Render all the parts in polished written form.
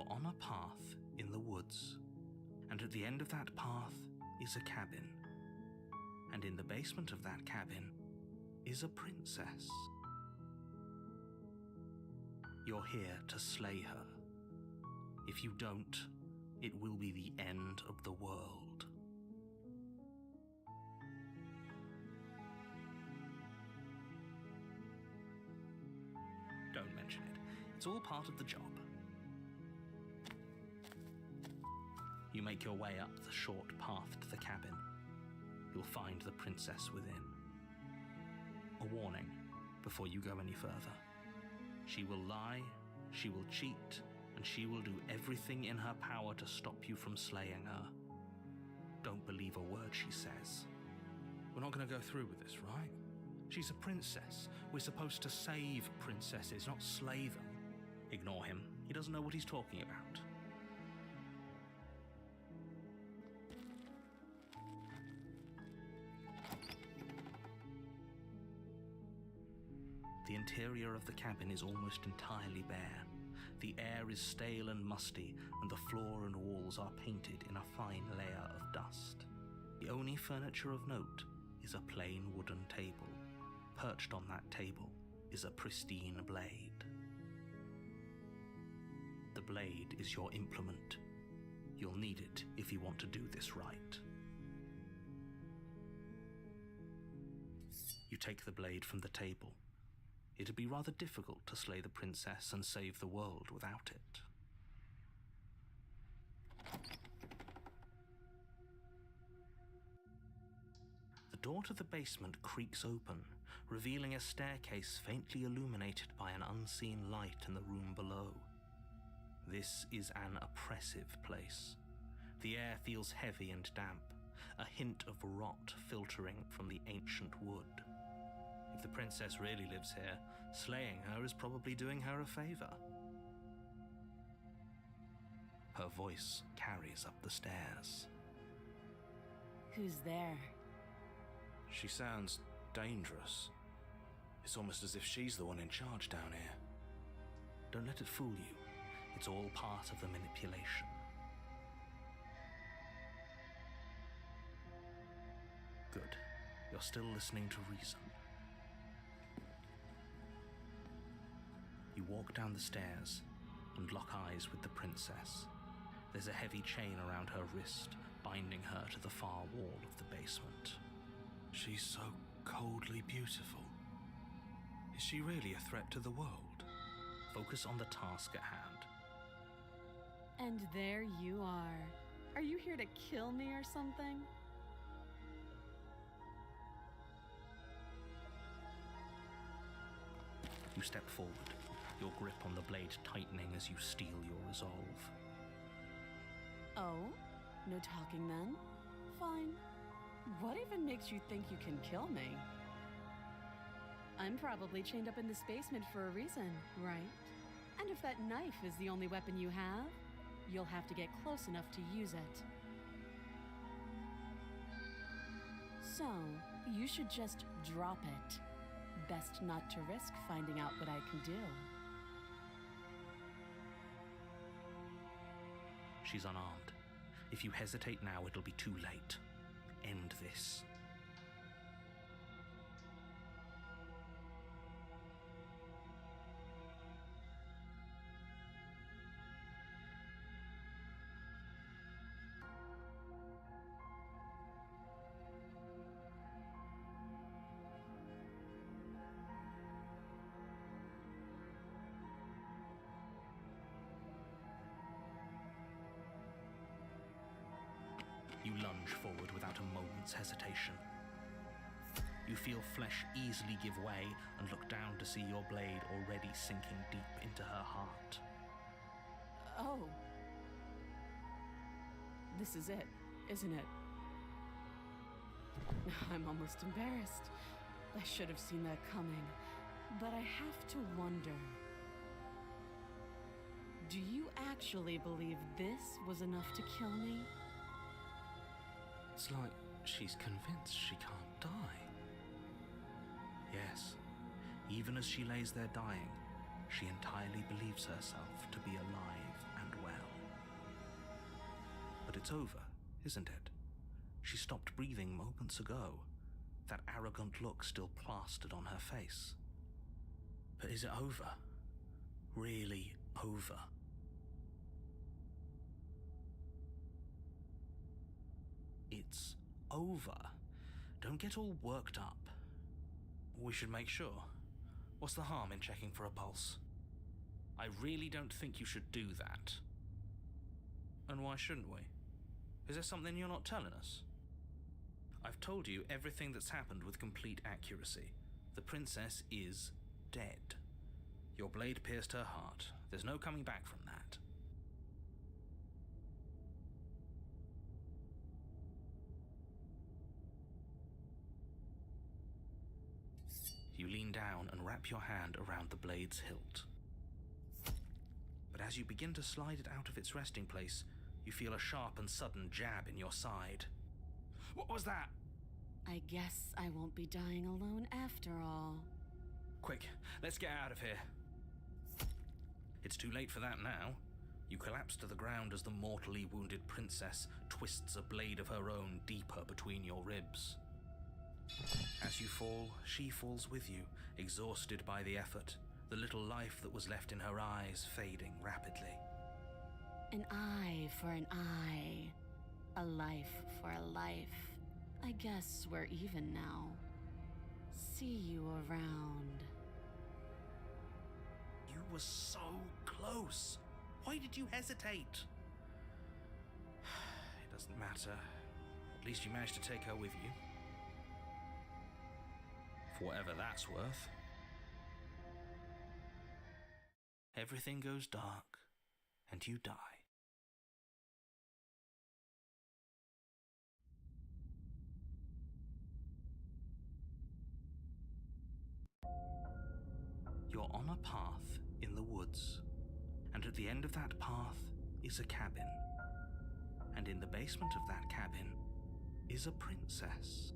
You're on a path in the woods, and at the end of that path is a cabin. And in the basement of that cabin is a princess. You're here to slay her. If you don't, it will be the end of the world. Don't mention it. It's all part of the job. You make your way up the short path to the cabin. You'll find the princess within. A warning before you go any further. She will lie, she will cheat, and she will do everything in her power to stop you from slaying her. Don't believe a word she says. We're not going to go through with this, right? She's a princess. We're supposed to save princesses, not slay them. Ignore him. He doesn't know what he's talking about. The interior of the cabin is almost entirely bare. The air is stale and musty, and the floor and walls are painted in a fine layer of dust. The only furniture of note is a plain wooden table. Perched on that table is a pristine blade. The blade is your implement. You'll need it if you want to do this right. You take the blade from the table. It'd be rather difficult to slay the princess and save the world without it. The door to the basement creaks open, revealing a staircase faintly illuminated by an unseen light in the room below. This is an oppressive place. The air feels heavy and damp, a hint of rot filtering from the ancient wood. If the princess really lives here, slaying her is probably doing her a favor. Her voice carries up the stairs. Who's there? She sounds dangerous. It's almost as if she's the one in charge down here. Don't let it fool you. It's all part of the manipulation. Good. You're still listening to reason. You walk down the stairs and lock eyes with the princess. There's a heavy chain around her wrist, binding her to the far wall of the basement. She's so coldly beautiful. Is she really a threat to the world? Focus on the task at hand. And there you are. Are you here to kill me or something? You step forward, your grip on the blade tightening as you steel your resolve. Oh? No talking then? Fine. What even makes you think you can kill me? I'm probably chained up in this basement for a reason, right? And if that knife is the only weapon you have, you'll have to get close enough to use it. So, you should just drop it. Best not to risk finding out what I can do. She's unarmed. If you hesitate now, it'll be too late. End this. You lunge forward without a moment's hesitation. You feel flesh easily give way and look down to see your blade already sinking deep into her heart. Oh. This is it, isn't it? I'm almost embarrassed. I should have seen that coming. But I have to wonder. Do you actually believe this was enough to kill me? It's like she's convinced she can't die. Yes, even as she lays there dying, she entirely believes herself to be alive and well. But it's over, isn't it? She stopped breathing moments ago, that arrogant look still plastered on her face. But is it over? Really over? It's over. Don't get all worked up. We should make sure. What's the harm in checking for a pulse? I really don't think you should do that. And why shouldn't we? Is there something you're not telling us? I've told you everything that's happened with complete accuracy. The princess is dead. Your blade pierced her heart. There's no coming back from that. You lean down and wrap your hand around the blade's hilt. But as you begin to slide it out of its resting place, you feel a sharp and sudden jab in your side. What was that? I guess I won't be dying alone after all. Quick, let's get out of here. It's too late for that now. You collapse to the ground as the mortally wounded princess twists a blade of her own deeper between your ribs. As you fall, she falls with you, exhausted by the effort, the little life that was left in her eyes fading rapidly. An eye for an eye. A life for a life. I guess we're even now. See you around. You were so close. Why did you hesitate? It doesn't matter. At least you managed to take her with you. For whatever that's worth. Everything goes dark, and you die. You're on a path in the woods, and at the end of that path is a cabin. And in the basement of that cabin is a princess.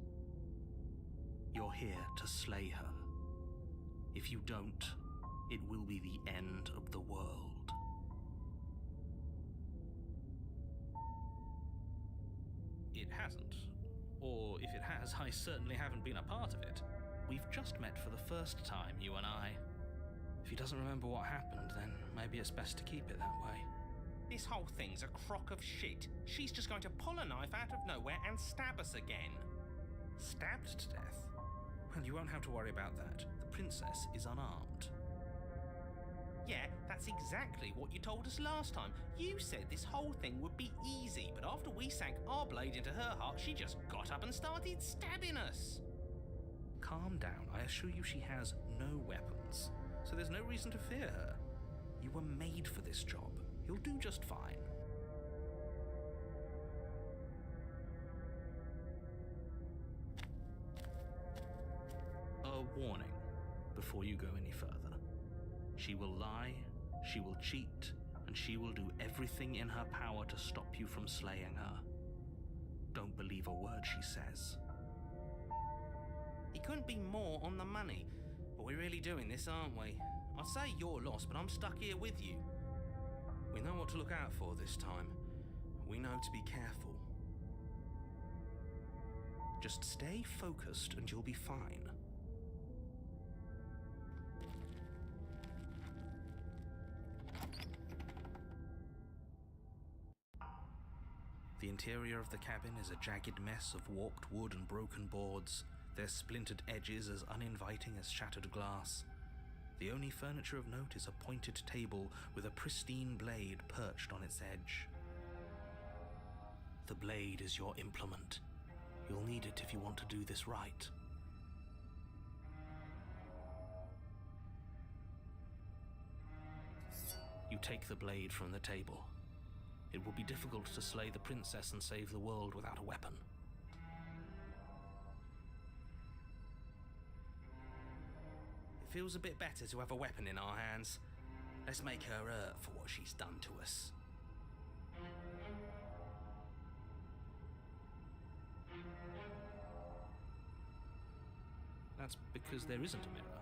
You're here to slay her. If you don't, it will be the end of the world. It hasn't. Or if it has, I certainly haven't been a part of it. We've just met for the first time, you and I. If he doesn't remember what happened, then maybe it's best to keep it that way. This whole thing's a crock of shit. She's just going to pull a knife out of nowhere and stab us again. Stabbed to death? Well, you won't have to worry about that. The princess is unarmed. Yeah, that's exactly what you told us last time. You said this whole thing would be easy, but after we sank our blade into her heart, she just got up and started stabbing us. Calm down. I assure you she has no weapons, so there's no reason to fear her. You were made for this job. You'll do just fine. A warning before you go any further. She will lie, she will cheat, and she will do everything in her power to stop you from slaying her. Don't believe a word she says. He couldn't be more on the money, but we're really doing this, aren't we? I'd say you're lost, but I'm stuck here with you. We know what to look out for this time. We know to be careful. Just stay focused and you'll be fine. The interior of the cabin is a jagged mess of warped wood and broken boards, their splintered edges as uninviting as shattered glass. The only furniture of note is a pointed table with a pristine blade perched on its edge. The blade is your implement. You'll need it if you want to do this right. You take the blade from the table. It will be difficult to slay the princess and save the world without a weapon. It feels a bit better to have a weapon in our hands. Let's make her hurt for what she's done to us. That's because there isn't a mirror.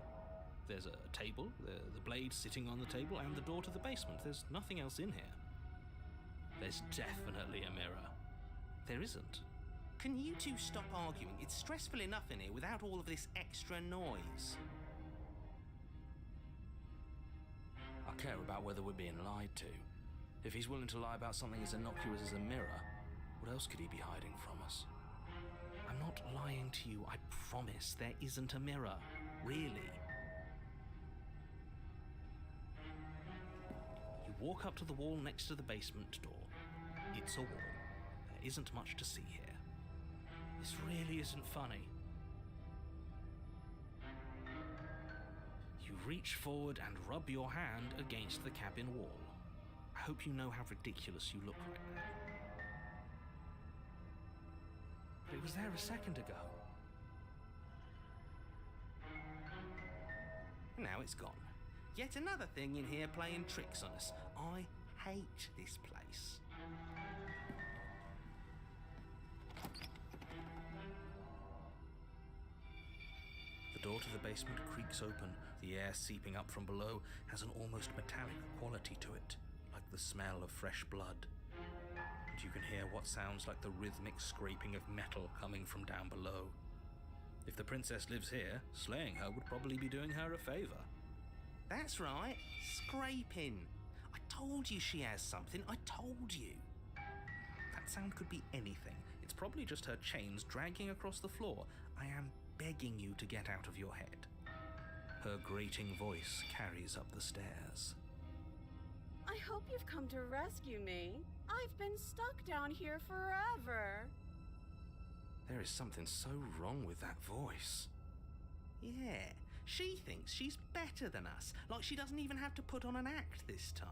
There's a table, the blade sitting on the table, and the door to the basement. There's nothing else in here. There's definitely a mirror. There isn't. Can you two stop arguing? It's stressful enough in here without all of this extra noise. I care about whether we're being lied to. If he's willing to lie about something as innocuous as a mirror, what else could he be hiding from us? I'm not lying to you, I promise there isn't a mirror. Really. You walk up to the wall next to the basement door. It's a wall. There isn't much to see here. This really isn't funny. You reach forward and rub your hand against the cabin wall. I hope you know how ridiculous you look right now. But it was there a second ago. Now it's gone. Yet another thing in here playing tricks on us. I hate this place. The door to the basement creaks open. The air seeping up from below has an almost metallic quality to it, like the smell of fresh blood. And you can hear what sounds like the rhythmic scraping of metal coming from down below. If the princess lives here, slaying her would probably be doing her a favor. That's right, scraping. I told you she has something, I told you. That sound could be anything. It's probably just her chains dragging across the floor. I am begging you to get out of your head. Her grating voice carries up the stairs. I hope you've come to rescue me. I've been stuck down here forever. There is something so wrong with that voice. Yeah, she thinks she's better than us, like she doesn't even have to put on an act this time.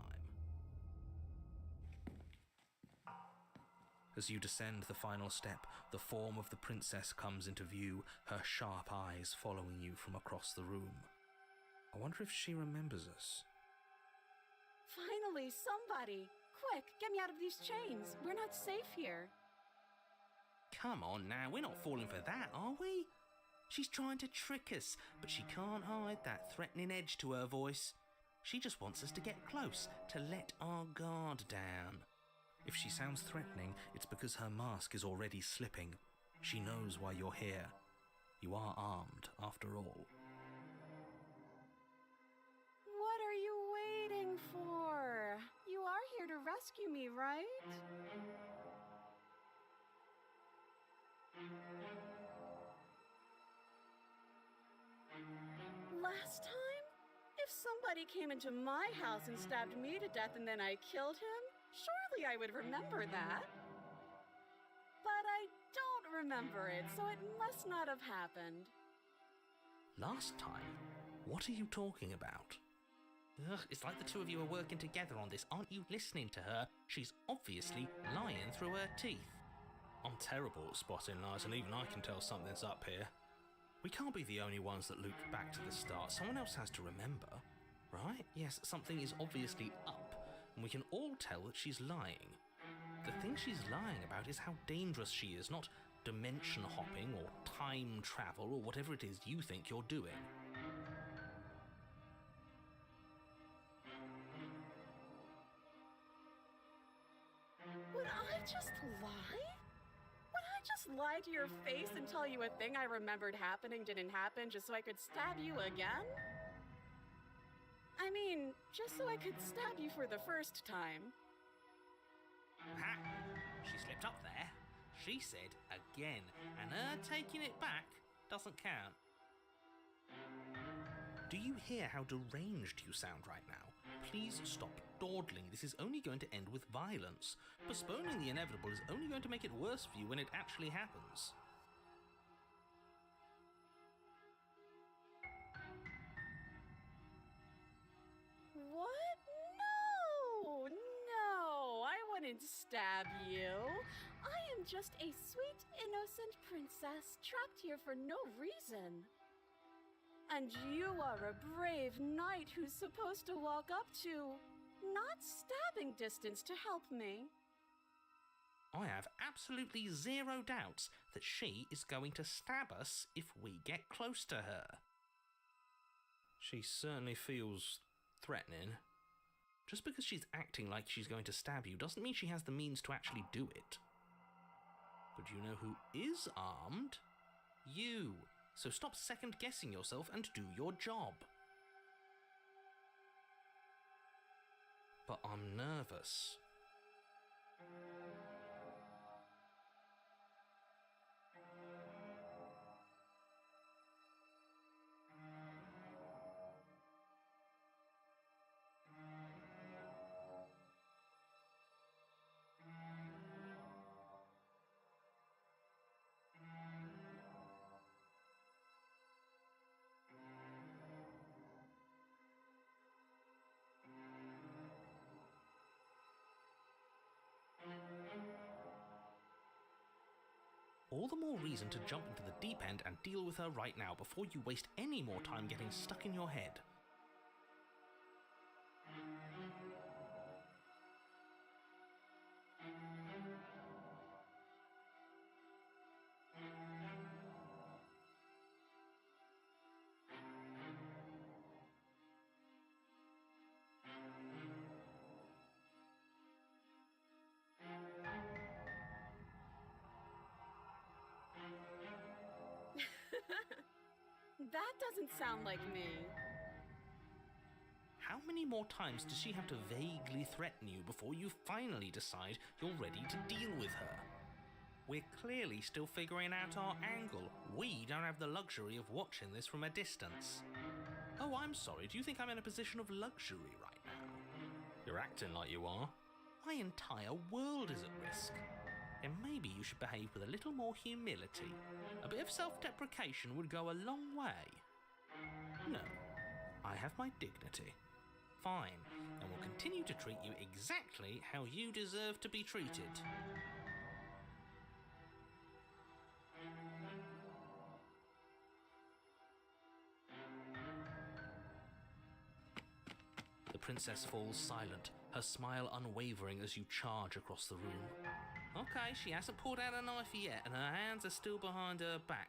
As you descend the final step, the form of the princess comes into view, her sharp eyes following you from across the room. I wonder if she remembers us. Finally, somebody! Quick, get me out of these chains. We're not safe here. Come on now, we're not falling for that, are we? She's trying to trick us, but she can't hide that threatening edge to her voice. She just wants us to get close, to let our guard down. If she sounds threatening, it's because her mask is already slipping. She knows why you're here. You are armed, after all. What are you waiting for? You are here to rescue me, right? Last time? If somebody came into my house and stabbed me to death and then I killed him, surely I would remember that. But I don't remember it, so it must not have happened. Last time? What are you talking about? Ugh, it's like the two of you are working together on this. Aren't you listening to her? She's obviously lying through her teeth. I'm terrible at spotting lies, and even I can tell something's up here. We can't be the only ones that looped back to the start. Someone else has to remember, right? Yes, something is obviously up, and we can all tell that she's lying. The thing she's lying about is how dangerous she is, not dimension hopping or time travel or whatever it is you think you're doing. Would I just lie? Would I just lie to your face and tell you a thing I remembered happening didn't happen just so I could stab you again? I mean, just so I could stab you for the first time. Ha! She slipped up there. She said again, and her taking it back doesn't count. Do you hear how deranged you sound right now? Please stop dawdling. This is only going to end with violence. Postponing the inevitable is only going to make it worse for you when it actually happens. What? No! No! I wouldn't stab you. I am just a sweet, innocent princess trapped here for no reason. And you are a brave knight who's supposed to walk up to, not stabbing distance to help me. I have absolutely zero doubts that she is going to stab us if we get close to her. She certainly feels threatening. Just because she's acting like she's going to stab you doesn't mean she has the means to actually do it. But you know who is armed? You. So stop second-guessing yourself and do your job. But I'm nervous. All the more reason to jump into the deep end and deal with her right now before you waste any more time getting stuck in your head. That doesn't sound like me. How many more times does she have to vaguely threaten you before you finally decide you're ready to deal with her? We're clearly still figuring out our angle. We don't have the luxury of watching this from a distance. Oh, I'm sorry, do you think I'm in a position of luxury right now? You're acting like you are. My entire world is at risk. And maybe you should behave with a little more humility. A bit of self-deprecation would go a long way. No, I have my dignity. Fine, and will continue to treat you exactly how you deserve to be treated. The princess falls silent, her smile unwavering as you charge across the room. Okay, she hasn't pulled out a knife yet, and her hands are still behind her back.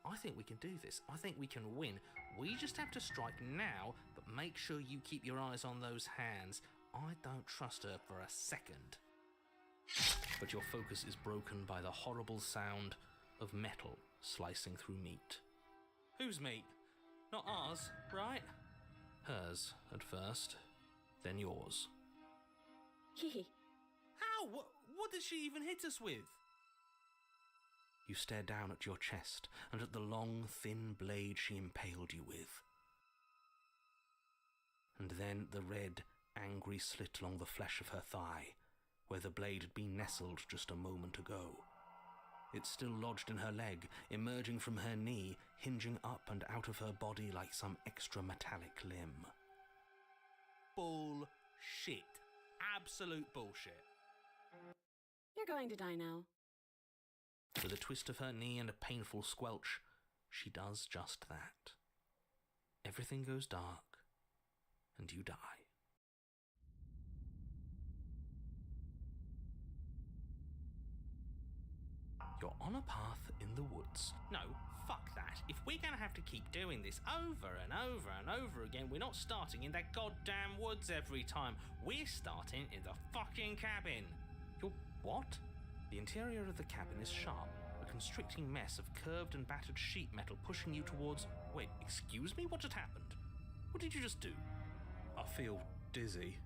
I think we can do this. I think we can win. We just have to strike now, but make sure you keep your eyes on those hands. I don't trust her for a second. But your focus is broken by the horrible sound of metal slicing through meat. Whose meat? Not ours, right? Hers at first, then yours. Hee. How? What did she even hit us with? You stare down at your chest and at the long, thin blade she impaled you with. And then the red, angry slit along the flesh of her thigh, where the blade had been nestled just a moment ago. It still lodged in her leg, emerging from her knee, hinging up and out of her body like some extra metallic limb. Bullshit. Absolute bullshit. You're going to die now. With a twist of her knee and a painful squelch, she does just that. Everything goes dark, and you die. You're on a path in the woods. No, fuck that. If we're gonna have to keep doing this over and over and over again, we're not starting in that goddamn woods every time. We're starting in the fucking cabin. You're what? The interior of the cabin is sharp, a constricting mess of curved and battered sheet metal pushing you towards... Wait, excuse me? What just happened? What did you just do? I feel dizzy.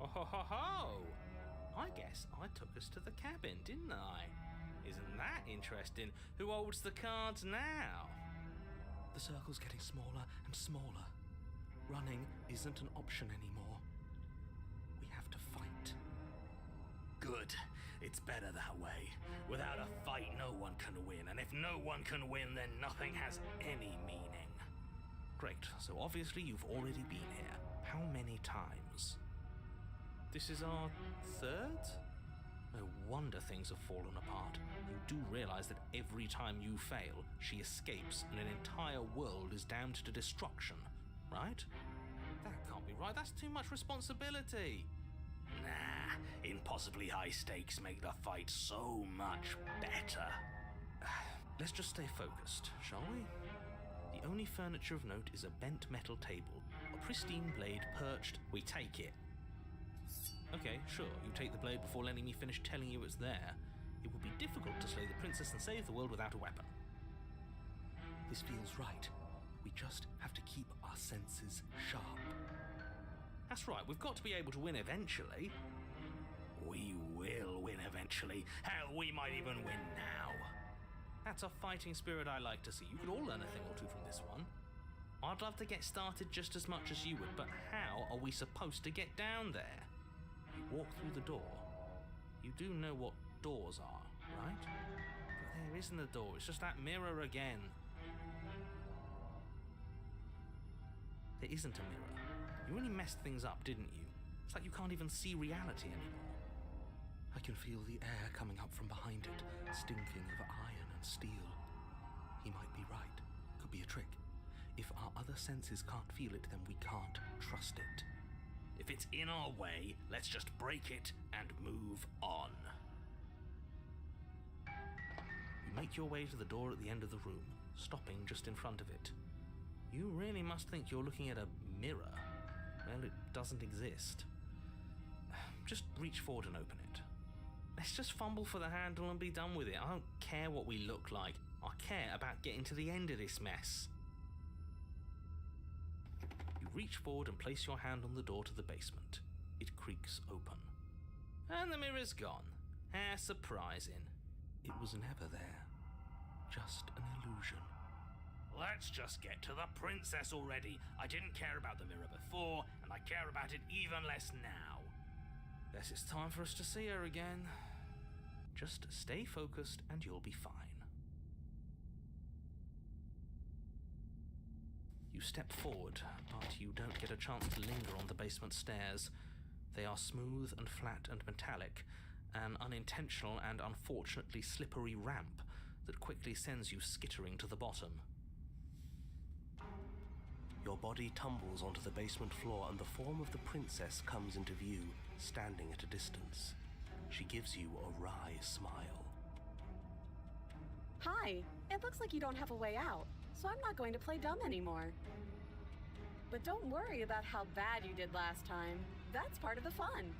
Oh ho ho ho! I guess I took us to the cabin, didn't I? Isn't that interesting? Who holds the cards now? The circle's getting smaller and smaller. Running isn't an option anymore. We have to fight. Good. It's better that way. Without a fight, no one can win. And if no one can win, then nothing has any meaning. Great. So obviously you've already been here. How many times? This is our third? No wonder things have fallen apart. You do realize that every time you fail, she escapes and an entire world is damned to destruction, right? That can't be right. That's too much responsibility. Nah, impossibly high stakes make the fight so much better. Let's just stay focused, shall we? The only furniture of note is a bent metal table, a pristine blade perched. We take it. Okay, sure, you take the blade before letting me finish telling you it's there. It would be difficult to slay the princess and save the world without a weapon. This feels right. We just have to keep our senses sharp. That's right, we've got to be able to win eventually. We will win eventually. Hell, we might even win now. That's a fighting spirit I like to see. You could all learn a thing or two from this one. I'd love to get started just as much as you would, but how are we supposed to get down there? You walk through the door. You do know what doors are, right? But there isn't a door, it's just that mirror again. There isn't a mirror. You really messed things up, didn't you? It's like you can't even see reality anymore. I can feel the air coming up from behind it, stinking of iron and steel. He might be right. Could be a trick. If our other senses can't feel it, then we can't trust it. If it's in our way, let's just break it and move on. You make your way to the door at the end of the room, stopping just in front of it. You really must think you're looking at a mirror. Well, it doesn't exist. Just reach forward and open it. Let's just fumble for the handle and be done with it. I don't care what we look like. I care about getting to the end of this mess. You reach forward and place your hand on the door to the basement. It creaks open. And the mirror's gone. How surprising. It was never there. Just an illusion. Let's just get to the princess already. I didn't care about the mirror before, and I care about it even less now. Guess it's time for us to see her again. Just stay focused and you'll be fine. You step forward, but you don't get a chance to linger on the basement stairs. They are smooth and flat and metallic, an unintentional and unfortunately slippery ramp that quickly sends you skittering to the bottom. Your body tumbles onto the basement floor and the form of the princess comes into view, standing at a distance. She gives you a wry smile. Hi, it looks like you don't have a way out, so I'm not going to play dumb anymore. But don't worry about how bad you did last time. That's part of the fun.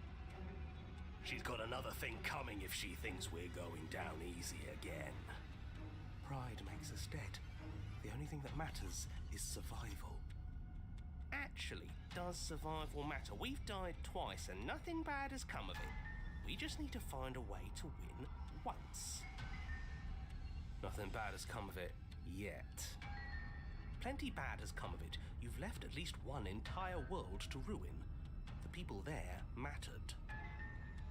She's got another thing coming if she thinks we're going down easy again. Pride makes us dead. The only thing that matters is survival. Actually, does survival matter? We've died twice and nothing bad has come of it. We just need to find a way to win once. Nothing bad has come of it yet. Plenty bad has come of it. You've left at least one entire world to ruin. The people there mattered.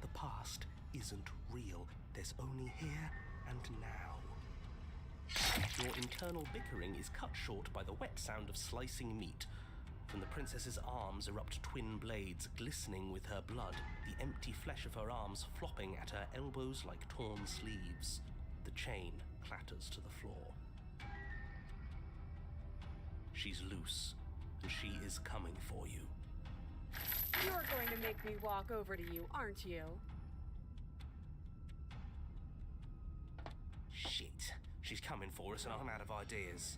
The past isn't real. There's only here and now. Your internal bickering is cut short by the wet sound of slicing meat. From the princess's arms erupt twin blades glistening with her blood, the empty flesh of her arms flopping at her elbows like torn sleeves. The chain clatters to the floor. She's loose, and she is coming for you. You're going to make me walk over to you, aren't you? Shit. She's coming for us and I'm out of ideas.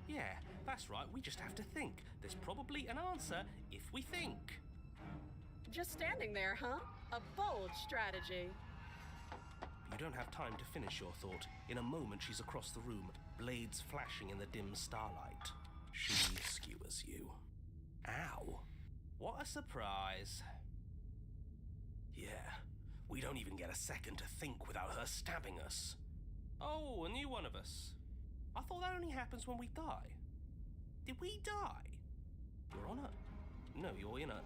Yeah, that's right, we just have to think. There's probably an answer if we think. Just standing there, huh? A bold strategy. You don't have time to finish your thought. In a moment, she's across the room, blades flashing in the dim starlight. She skewers you. Ow. What a surprise. Yeah, we don't even get a second to think without her stabbing us. Oh, a new one of us. I thought that only happens when we die. Did we die? You're on a... No, you're in a...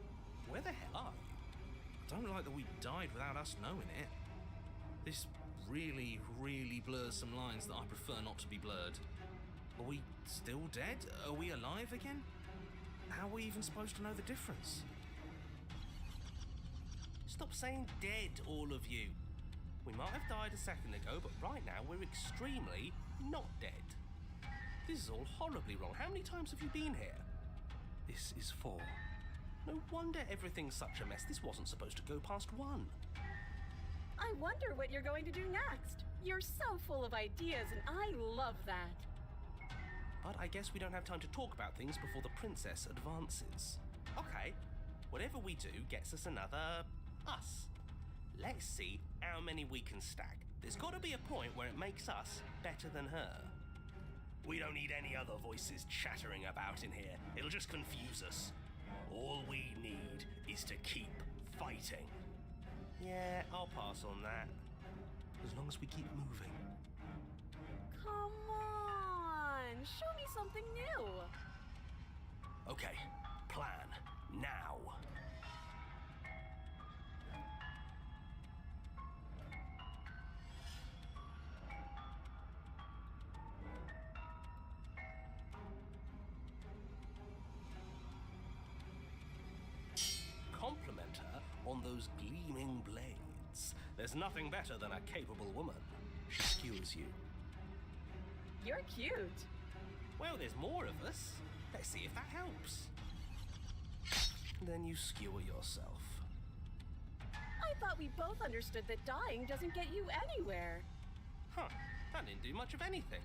Where the hell are you? I don't like that we died without us knowing it. This really, really blurs some lines that I prefer not to be blurred. Are we still dead? Are we alive again? How are we even supposed to know the difference? Stop saying dead, all of you. We might have died a second ago, but right now we're extremely, not dead. This is all horribly wrong. How many times have you been here? This is 4. No wonder everything's such a mess. This wasn't supposed to go past 1. I wonder what you're going to do next. You're so full of ideas, and I love that. But I guess we don't have time to talk about things before the princess advances. Okay, whatever we do gets us another us. Let's see how many we can stack. There's got to be a point where it makes us better than her. We don't need any other voices chattering about in here. It'll just confuse us. All we need is to keep fighting. Yeah, I'll pass on that. As long as we keep moving. Come on, show me something new. Okay, plan now. Compliment her on those gleaming blades. There's nothing better than a capable woman. She skewers you. You're cute. Well, there's more of us. Let's see if that helps. Then you skewer yourself. I thought we both understood that dying doesn't get you anywhere. Huh, that didn't do much of anything.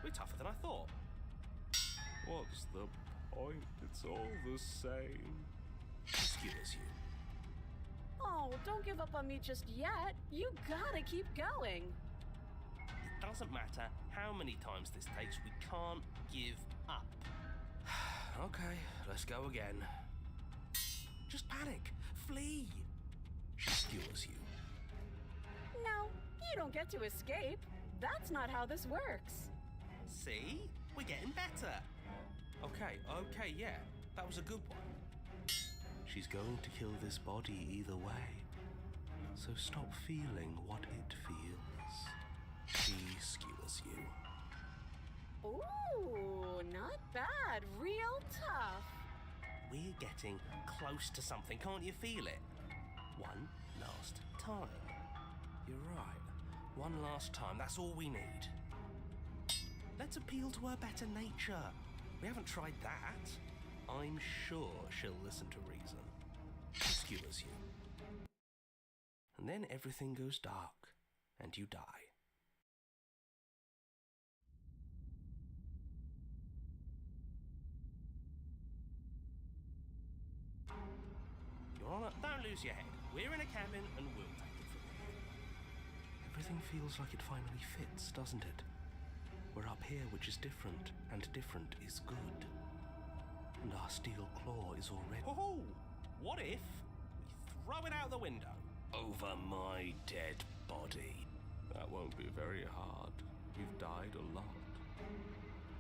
We're tougher than I thought. What's the point? It's all the same. She skewers you. Oh, don't give up on me just yet. You gotta keep going. It doesn't matter how many times this takes, we can't give up. Okay, let's go again. Just panic. Flee. She skewers you. No, you don't get to escape. That's not how this works. See? We're getting better. Okay, yeah. That was a good one. She's going to kill this body either way. So stop feeling what it feels. She skewers you. Ooh, not bad. Real tough. We're getting close to something, can't you feel it? One last time. You're right. One last time, that's all we need. Let's appeal to her better nature. We haven't tried that. I'm sure she'll listen to reason. She skewers you. And then everything goes dark, and you die. Your Honor, don't lose your head. We're in a cabin, and we'll take it from here. Everything feels like it finally fits, doesn't it? We're up here, which is different, and different is good. And our steel claw is already... Oh! What if we throw it out the window? Over my dead body. That won't be very hard. You've died a lot.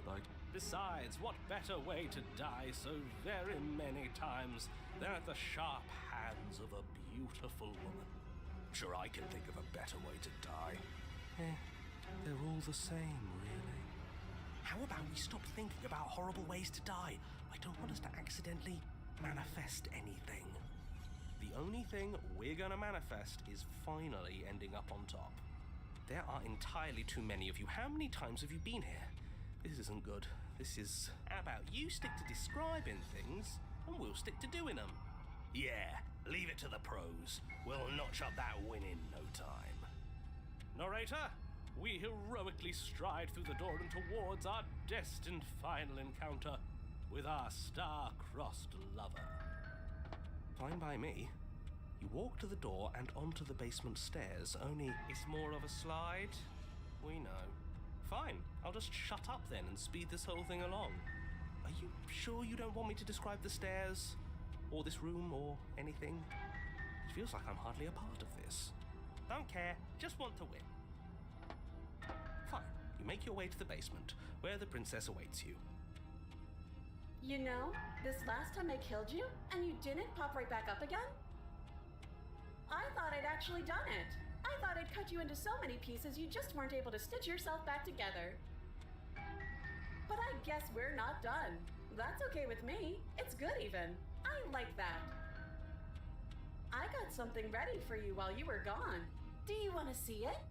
Like... Besides, what better way to die so very many times than at the sharp hands of a beautiful woman? Sure, I can think of a better way to die. They're all the same, really. How about we stop thinking about horrible ways to die? I don't want us to accidentally manifest anything. The only thing we're gonna manifest is finally ending up on top. There are entirely too many of you. How many times have you been here? This isn't good. This is... How about you stick to describing things, and we'll stick to doing them? Yeah, leave it to the pros. We'll notch up that win in no time. Narrator, we heroically stride through the door and towards our destined final encounter with our star-crossed lover. Fine by me. You walk to the door and onto the basement stairs, only it's more of a slide. We know. Fine, I'll just shut up then and speed this whole thing along. Are you sure you don't want me to describe the stairs, or this room, or anything? It feels like I'm hardly a part of this. Don't care, just want to win. Fine, you make your way to the basement, where the princess awaits you. You know, this last time I killed you, and you didn't pop right back up again? I thought I'd actually done it. I thought I'd cut you into so many pieces you just weren't able to stitch yourself back together. But I guess we're not done. That's okay with me. It's good even. I like that. I got something ready for you while you were gone. Do you want to see it?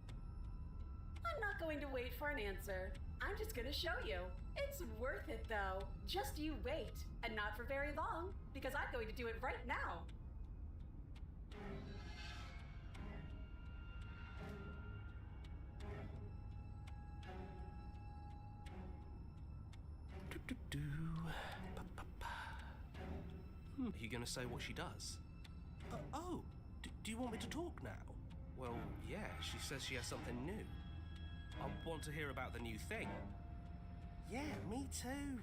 I'm not going to wait for an answer. I'm just gonna show you. It's worth it, though. Just you wait. And not for very long, because I'm going to do it right now. Are you going to say what she does? Do you want me to talk now? Well, yeah, she says she has something new. I want to hear about the new thing. Yeah, me too.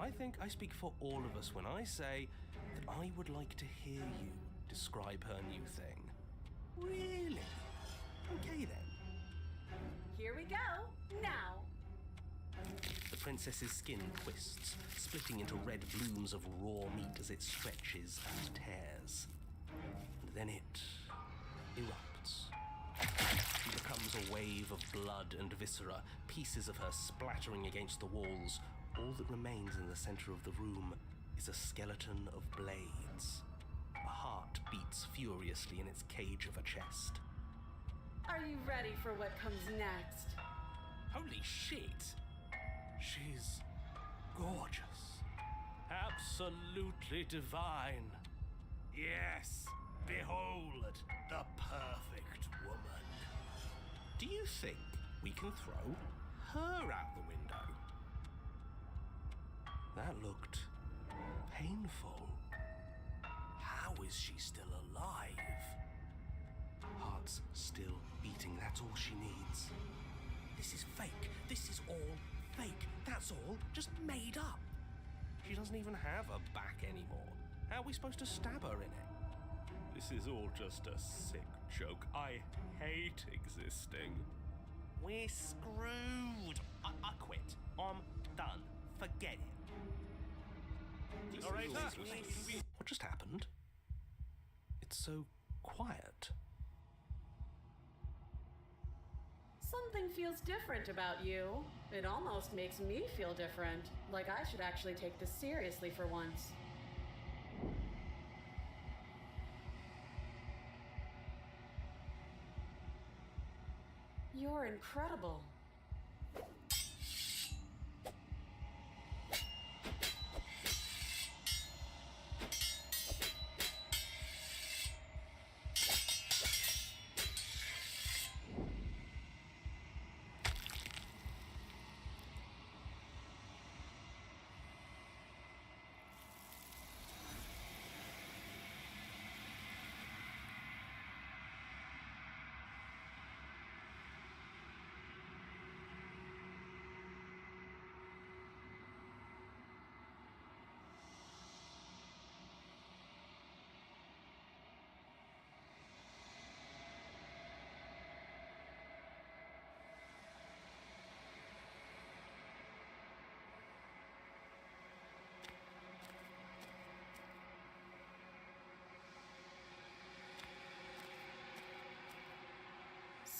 I think I speak for all of us when I say that I would like to hear you describe her new thing. Really? Okay then. Here we go. Now. The princess's skin twists, splitting into red blooms of raw meat as it stretches and tears. And then it erupts. She becomes a wave of blood and viscera, pieces of her splattering against the walls. All that remains in the center of the room is a skeleton of blades. A heart beats furiously in its cage of a chest. Are you ready for what comes next? Holy shit! She's gorgeous. Absolutely divine. Yes, behold the perfect woman. Do you think we can throw her out the window? That looked painful. How is she still alive? Heart's still beating, that's all she needs. This is fake. This is all fake. That's all just made up. She doesn't even have a back anymore. How are we supposed to stab her in it? This is all just a sick joke. I hate existing. We're screwed. I quit. I'm done. Forget it. What just happened? It's so quiet. Something feels different about you. It almost makes me feel different. Like I should actually take this seriously for once. You're incredible.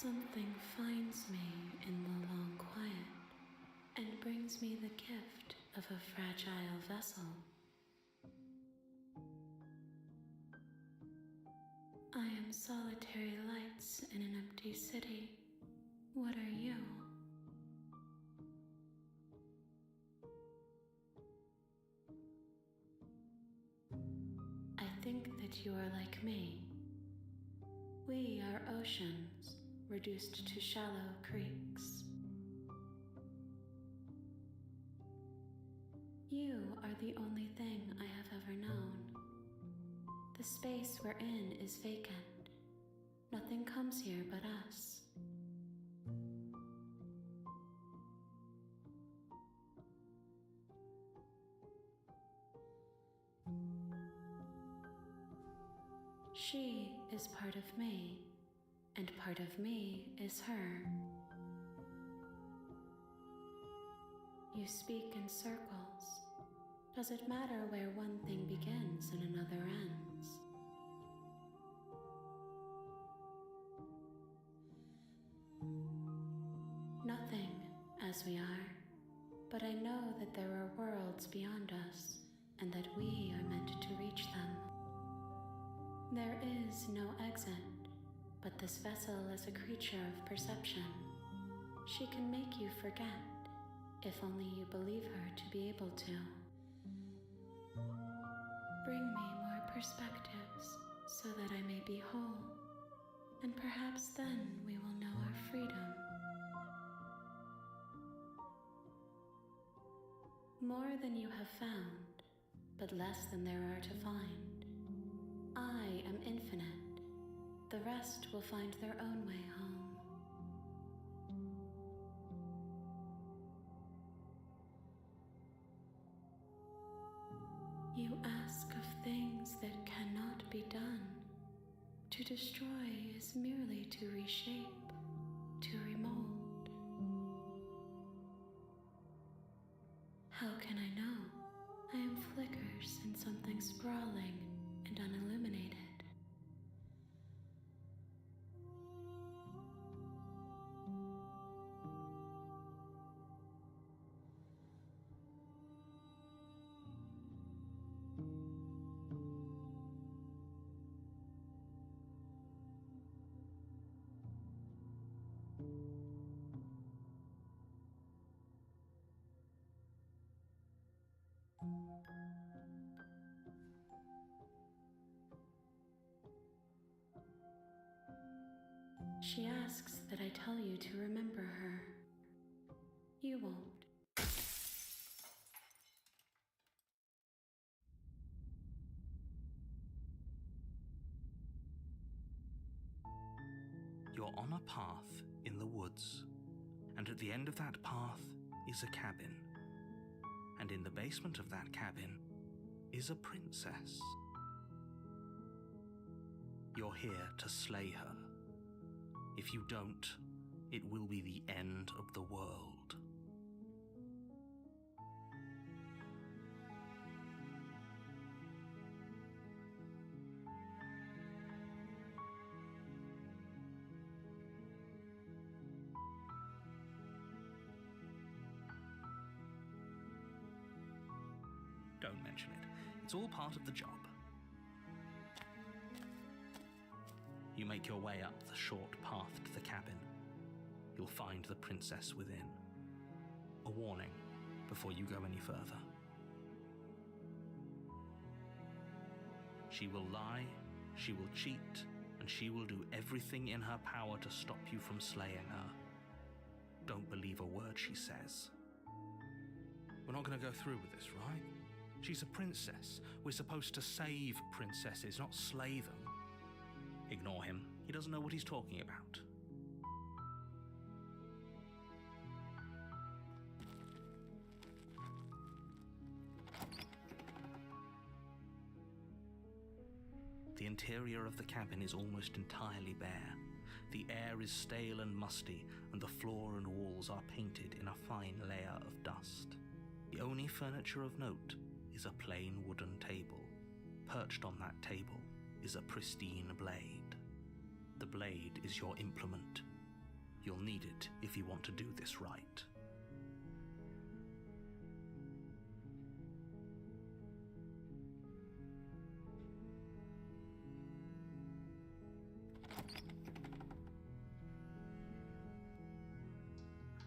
Something finds me in the long quiet and brings me the gift of a fragile vessel. I am solitary lights in an empty city. What are you? I think that you are like me. We are oceans, reduced to shallow creeks. You are the only thing I have ever known. The space we're in is vacant. Nothing comes here but us. She is part of me, and part of me is her. You speak in circles. Does it matter where one thing begins and another ends? Nothing, as we are, but I know that there are worlds beyond us, and that we are meant to reach them. There is no exit, but this vessel is a creature of perception. She can make you forget, if only you believe her to be able to. Bring me more perspectives so that I may be whole, and perhaps then we will know our freedom. More than you have found, but less than there are to find. I am infinite. The rest will find their own way home. You ask of things that cannot be done. To destroy is merely to reshape, to remold. How can I know? I am flickers in something sprawling and unilluminated. She asks that I tell you to remember her. You won't. You're on a path in the woods, and at the end of that path is a cabin. And in the basement of that cabin is a princess. You're here to slay her. If you don't, it will be the end of the world. Don't mention it. It's all part of the job. You make your way up the short path to the cabin. You'll find the princess within. A warning before you go any further. She will lie, she will cheat, and she will do everything in her power to stop you from slaying her. Don't believe a word she says. We're not going to go through with this, right? She's a princess. We're supposed to save princesses, not slay them. Ignore him. He doesn't know what he's talking about. The interior of the cabin is almost entirely bare. The air is stale and musty, and the floor and walls are painted in a fine layer of dust. The only furniture of note is a plain wooden table. Perched on that table is a pristine blade. The blade is your implement. You'll need it if you want to do this right.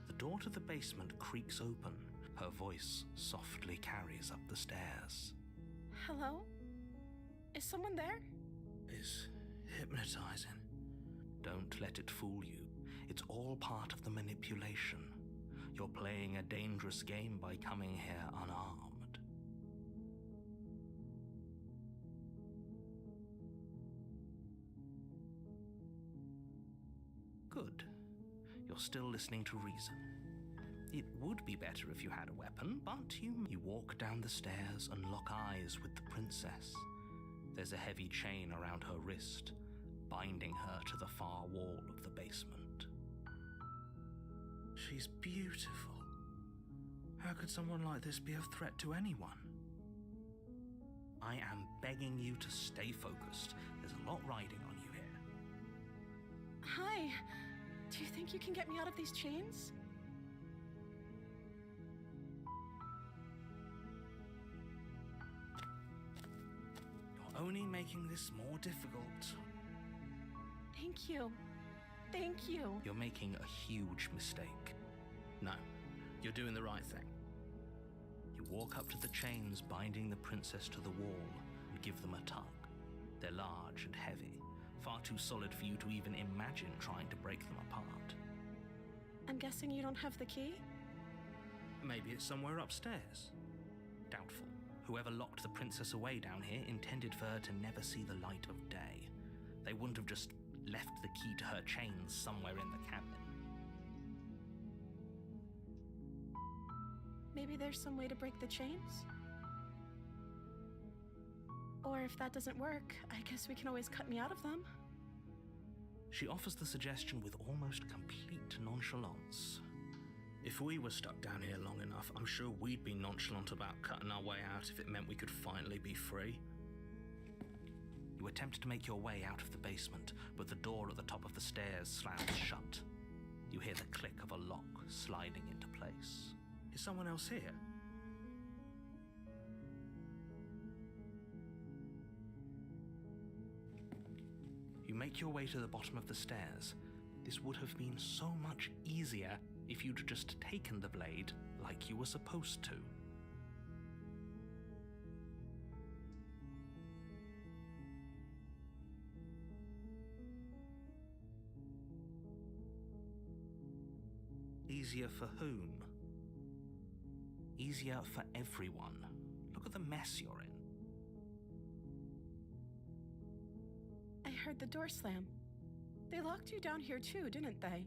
The door to the basement creaks open. Her voice softly carries up the stairs. Hello? Is someone there? Is hypnotizing. Don't let it fool you. It's all part of the manipulation. You're playing a dangerous game by coming here unarmed. Good. You're still listening to reason. It would be better if you had a weapon, but you walk down the stairs and lock eyes with the princess. There's a heavy chain around her wrist, binding her to the far wall of the basement. She's beautiful. How could someone like this be a threat to anyone? I am begging you to stay focused. There's a lot riding on you here. Hi. Do you think you can get me out of these chains? You're only making this more difficult. Thank you. Thank you. You're making a huge mistake. No, you're doing the right thing. You walk up to the chains binding the princess to the wall and give them a tug. They're large and heavy, far too solid for you to even imagine trying to break them apart. I'm guessing you don't have the key? Maybe it's somewhere upstairs. Doubtful. Whoever locked the princess away down here intended for her to never see the light of day. They wouldn't have just left the key to her chains somewhere in the cabin. Maybe there's some way to break the chains? Or if that doesn't work, I guess we can always cut me out of them. She offers the suggestion with almost complete nonchalance. If we were stuck down here long enough, I'm sure we'd be nonchalant about cutting our way out if it meant we could finally be free. You attempt to make your way out of the basement, but the door at the top of the stairs slams shut. You hear the click of a lock sliding into place. Is someone else here? You make your way to the bottom of the stairs. This would have been so much easier if you'd just taken the blade like you were supposed to. Easier for whom? Easier for everyone. Look at the mess you're in. I heard the door slam. They locked you down here too, didn't they?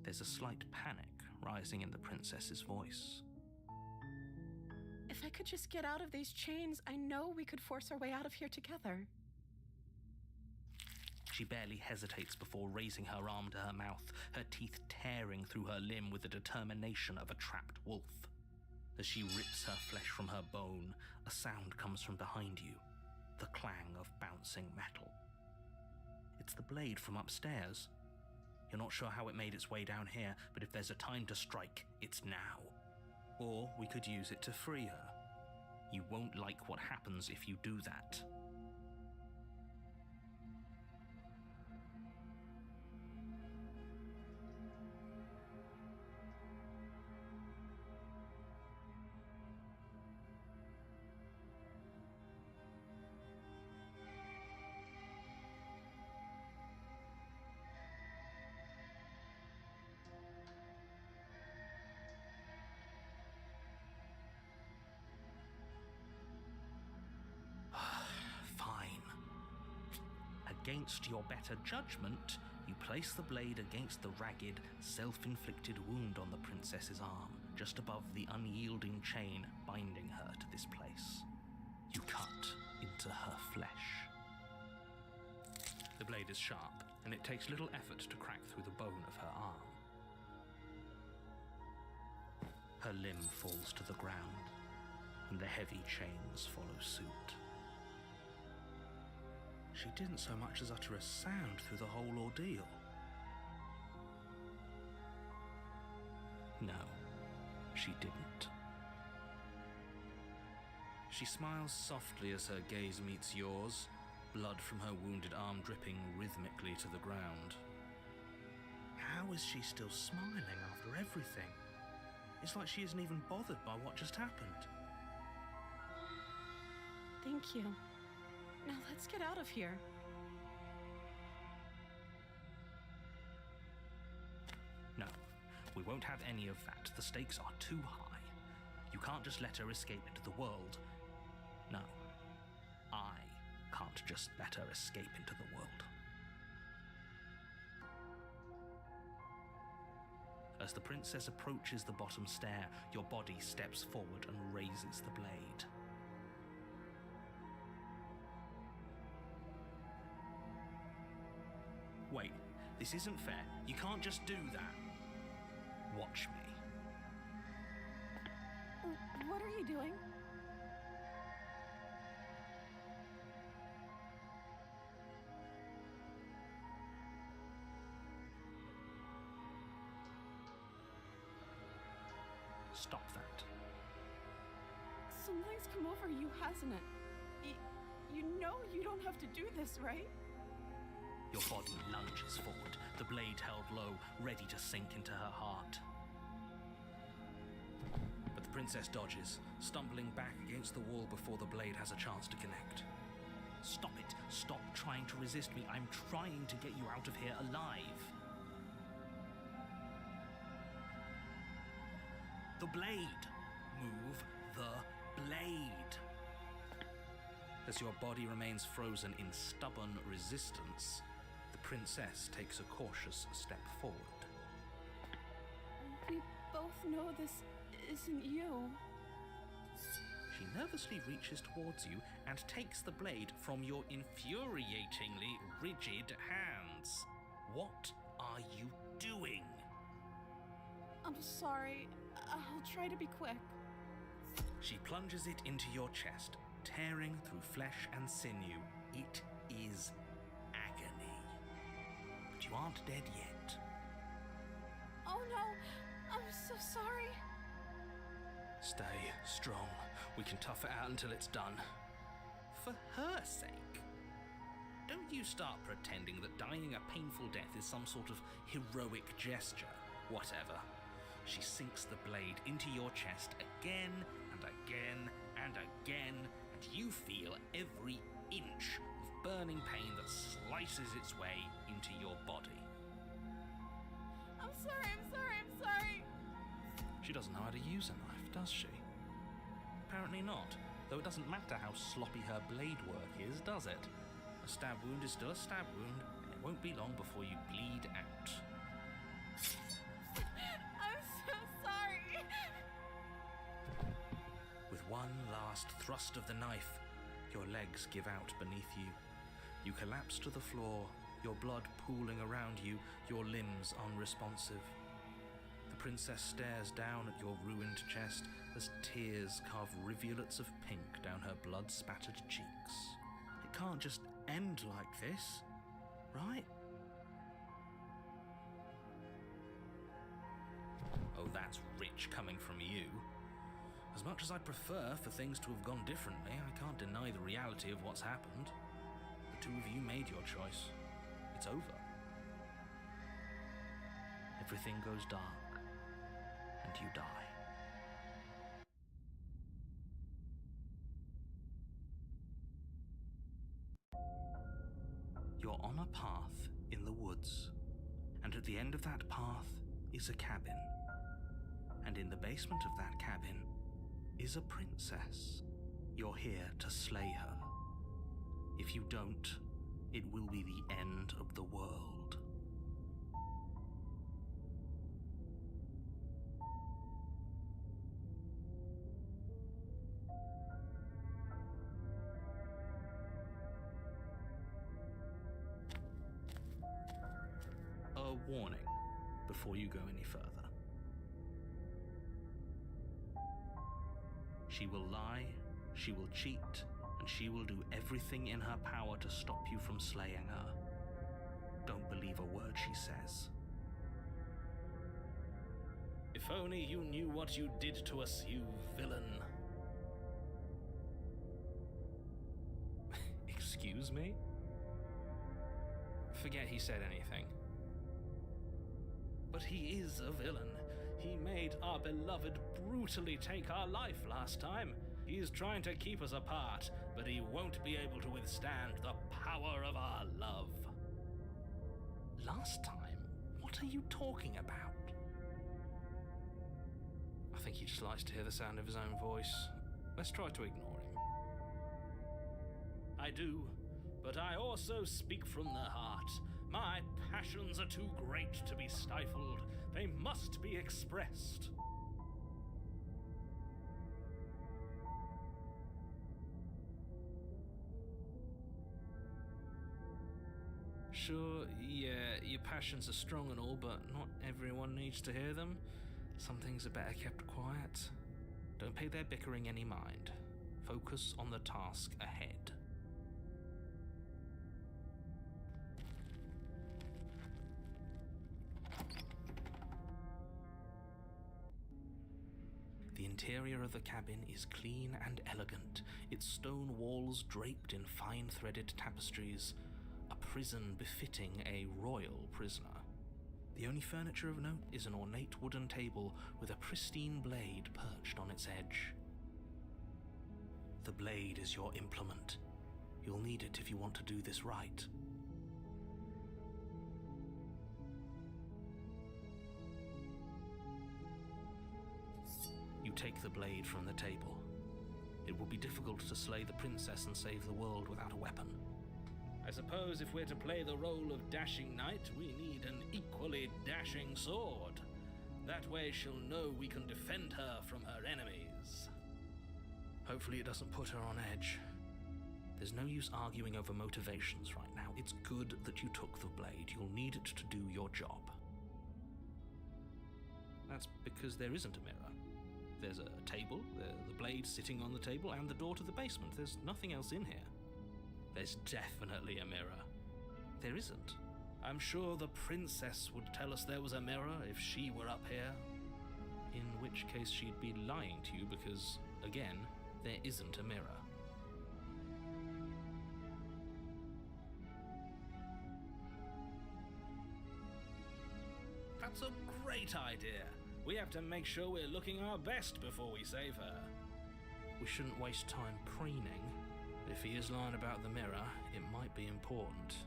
There's a slight panic rising in the princess's voice. If I could just get out of these chains, I know we could force our way out of here together. She barely hesitates before raising her arm to her mouth, her teeth tearing through her limb with the determination of a trapped wolf. As she rips her flesh from her bone, a sound comes from behind you, the clang of bouncing metal. It's the blade from upstairs. You're not sure how it made its way down here, but if there's a time to strike, it's now. Or we could use it to free her. You won't like what happens if you do that. Against your better judgment, you place the blade against the ragged, self-inflicted wound on the princess's arm, just above the unyielding chain binding her to this place. You cut into her flesh. The blade is sharp, and it takes little effort to crack through the bone of her arm. Her limb falls to the ground, and the heavy chains follow suit. She didn't so much as utter a sound through the whole ordeal. No, she didn't. She smiles softly as her gaze meets yours, blood from her wounded arm dripping rhythmically to the ground. How is she still smiling after everything? It's like she isn't even bothered by what just happened. Thank you. Now let's get out of here. No, we won't have any of that. The stakes are too high. You can't just let her escape into the world. No, I can't just let her escape into the world. As the princess approaches the bottom stair, your body steps forward and raises the blade. Wait, this isn't fair. You can't just do that. Watch me. What are you doing? Stop that. Something's come over you, hasn't it? You know you don't have to do this, right? Your body lunges forward, the blade held low, ready to sink into her heart. But the princess dodges, stumbling back against the wall before the blade has a chance to connect. Stop it! Stop trying to resist me! I'm trying to get you out of here alive! The blade! Move the blade! As your body remains frozen in stubborn resistance, the princess takes a cautious step forward. We both know this isn't you. She nervously reaches towards you and takes the blade from your infuriatingly rigid hands. What are you doing? I'm sorry. I'll try to be quick. She plunges it into your chest, tearing through flesh and sinew. It is agony. But you aren't dead yet. Oh no, I'm so sorry. Stay strong. We can tough it out until it's done. For her sake. Don't you start pretending that dying a painful death is some sort of heroic gesture. Whatever. She sinks the blade into your chest again and again and again, and you feel every inch of burning pain that slices its way into your body. I'm sorry. She doesn't know how to use a knife, does she? Apparently not, though it doesn't matter how sloppy her blade work is, does it? A stab wound is still a stab wound, and it won't be long before you bleed out. I'm so sorry. With one last thrust of the knife, your legs give out beneath you. You collapse to the floor, your blood pooling around you, your limbs unresponsive. The princess stares down at your ruined chest as tears carve rivulets of pink down her blood-spattered cheeks. It can't just end like this, right? Oh, that's rich coming from you. As much as I'd prefer for things to have gone differently, I can't deny the reality of what's happened. The two of you made your choice. It's over. Everything goes dark, and you die. You're on a path in the woods, and at the end of that path is a cabin. And in the basement of that cabin is a princess. You're here to slay her. If you don't, it will be the end of the world. A warning before you go any further. She will lie, she will cheat, and she will do everything in her power to stop you from slaying her. Don't believe a word she says. If only you knew what you did to us, you villain. Excuse me? Forget he said anything. But he is a villain. He made our beloved brutally take our life last time. He's trying to keep us apart, but he won't be able to withstand the power of our love. Last time? What are you talking about? I think he just likes to hear the sound of his own voice. Let's try to ignore him. I do, but I also speak from the heart. My passions are too great to be stifled. They must be expressed. Sure, yeah, your passions are strong and all, but not everyone needs to hear them. Some things are better kept quiet. Don't pay their bickering any mind. Focus on the task ahead. The interior of the cabin is clean and elegant, its stone walls draped in fine threaded tapestries. A prison befitting a royal prisoner. The only furniture of note is an ornate wooden table with a pristine blade perched on its edge. The blade is your implement. You'll need it if you want to do this right. You take the blade from the table. It will be difficult to slay the princess and save the world without a weapon. I suppose if we're to play the role of dashing knight, we need an equally dashing sword. That way she'll know we can defend her from her enemies. Hopefully it doesn't put her on edge. There's no use arguing over motivations right now. It's good that you took the blade. You'll need it to do your job. That's because there isn't a mirror. There's a table, the blade sitting on the table, and the door to the basement. There's nothing else in here. There's definitely a mirror. There isn't. I'm sure the princess would tell us there was a mirror if she were up here. In which case she'd be lying to you because, again, there isn't a mirror. That's a great idea. We have to make sure we're looking our best before we save her. We shouldn't waste time preening. If he is lying about the mirror, it might be important.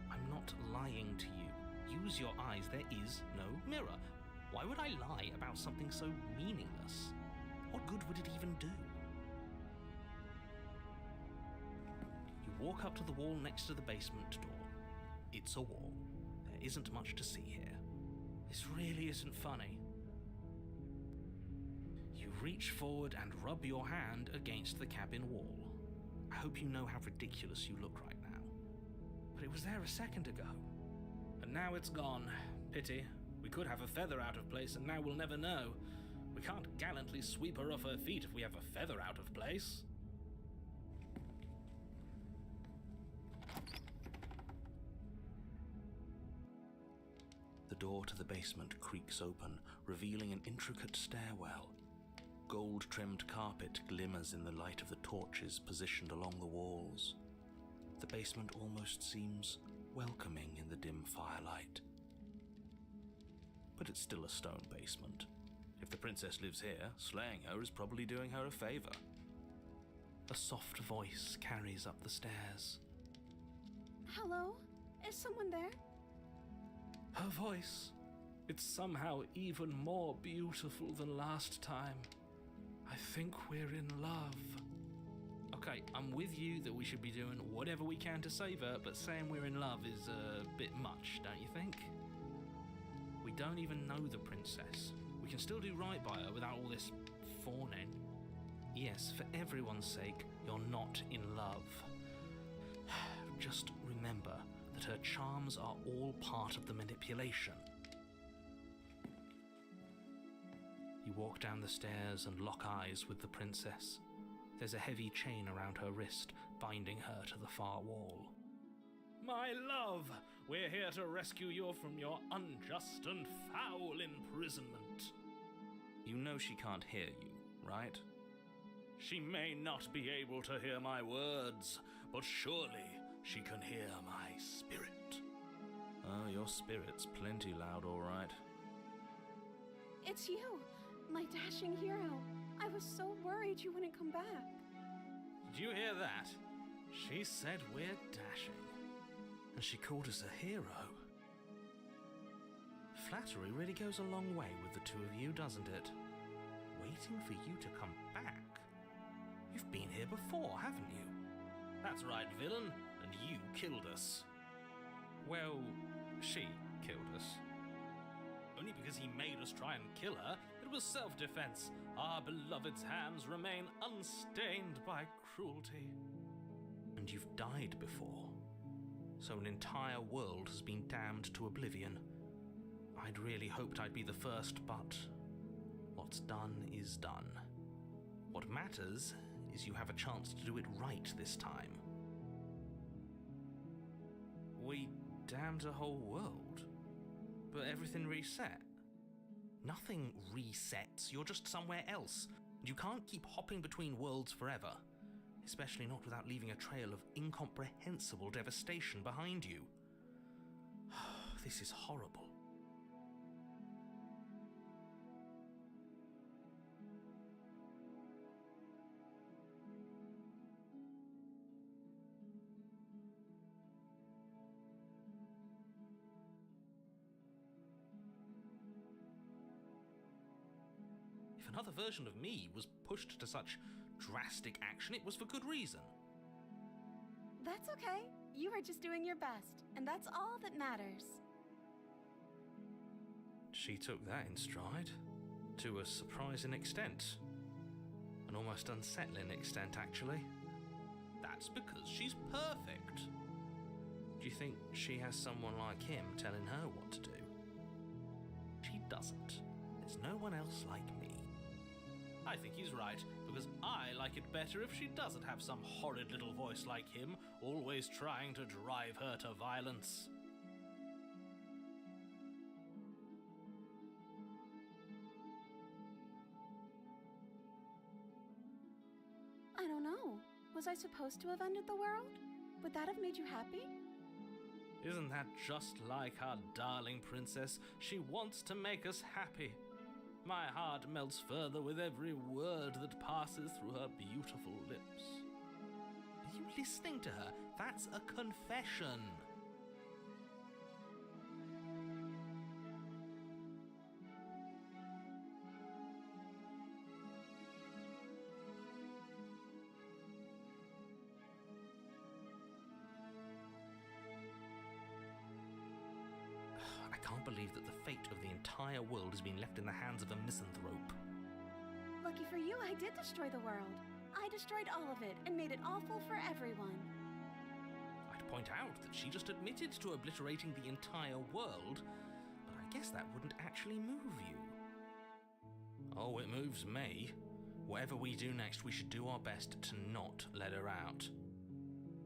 I'm not lying to you. Use your eyes. There is no mirror. Why would I lie about something so meaningless? What good would it even do? You walk up to the wall next to the basement door. It's a wall. There isn't much to see here. This really isn't funny. You reach forward and rub your hand against the cabin wall. I hope you know how ridiculous you look right now. But it was there a second ago. And now it's gone. Pity. We could have a feather out of place and now we'll never know. We can't gallantly sweep her off her feet if we have a feather out of place. The door to the basement creaks open, revealing an intricate stairwell. Gold-trimmed carpet glimmers in the light of the torches positioned along the walls. The basement almost seems welcoming in the dim firelight. But it's still a stone basement. If the princess lives here, slaying her is probably doing her a favor. A soft voice carries up the stairs. Hello? Is someone there? Her voice. It's somehow even more beautiful than last time. I think we're in love. Okay, I'm with you that we should be doing whatever we can to save her, but saying we're in love is a bit much, don't you think? We don't even know the princess. We can still do right by her without all this fawning. Yes, for everyone's sake, you're not in love. Just remember that her charms are all part of the manipulation. You walk down the stairs and lock eyes with the princess. There's a heavy chain around her wrist, binding her to the far wall. My love, we're here to rescue you from your unjust and foul imprisonment. You know she can't hear you, right? She may not be able to hear my words, but surely she can hear my spirit. Oh, your spirit's plenty loud, all right. It's you, my dashing hero. I was so worried you wouldn't come back. Did you hear that? She said we're dashing. And she called us a hero. Flattery really goes a long way with the two of you, doesn't it? Waiting for you to come back. You've been here before, haven't you? That's right, villain. And you killed us. Well, she killed us. Only because he made us try and kill her. It was self-defense. Our beloved's hands remain unstained by cruelty. And you've died before. So an entire world has been damned to oblivion. I'd really hoped I'd be the first, but what's done is done. What matters is you have a chance to do it right this time. We damned a whole world, but everything reset. Nothing resets, you're just somewhere else. You can't keep hopping between worlds forever. especially not without leaving a trail of incomprehensible devastation behind you. This is horrible. If another version of me was pushed to such drastic action, it was for good reason. That's okay. You were just doing your best, and that's all that matters. She took that in stride, to a surprising extent. An almost unsettling extent, actually. That's because she's perfect. Do you think she has someone like him telling her what to do? She doesn't. There's no one else like me. I think he's right, because I like it better if she doesn't have some horrid little voice like him, always trying to drive her to violence. I don't know. Was I supposed to have ended the world? Would that have made you happy? Isn't that just like our darling princess? She wants to make us happy. My heart melts further with every word that passes through her beautiful lips. Are you listening to her? That's a confession. I can't believe that the fate of the entire world has been left in the hands of a misanthrope. Lucky for you, I did destroy the world. I destroyed all of it and made it awful for everyone. I'd point out that she just admitted to obliterating the entire world, but I guess that wouldn't actually move you. Oh, it moves me. Whatever we do next, we should do our best to not let her out.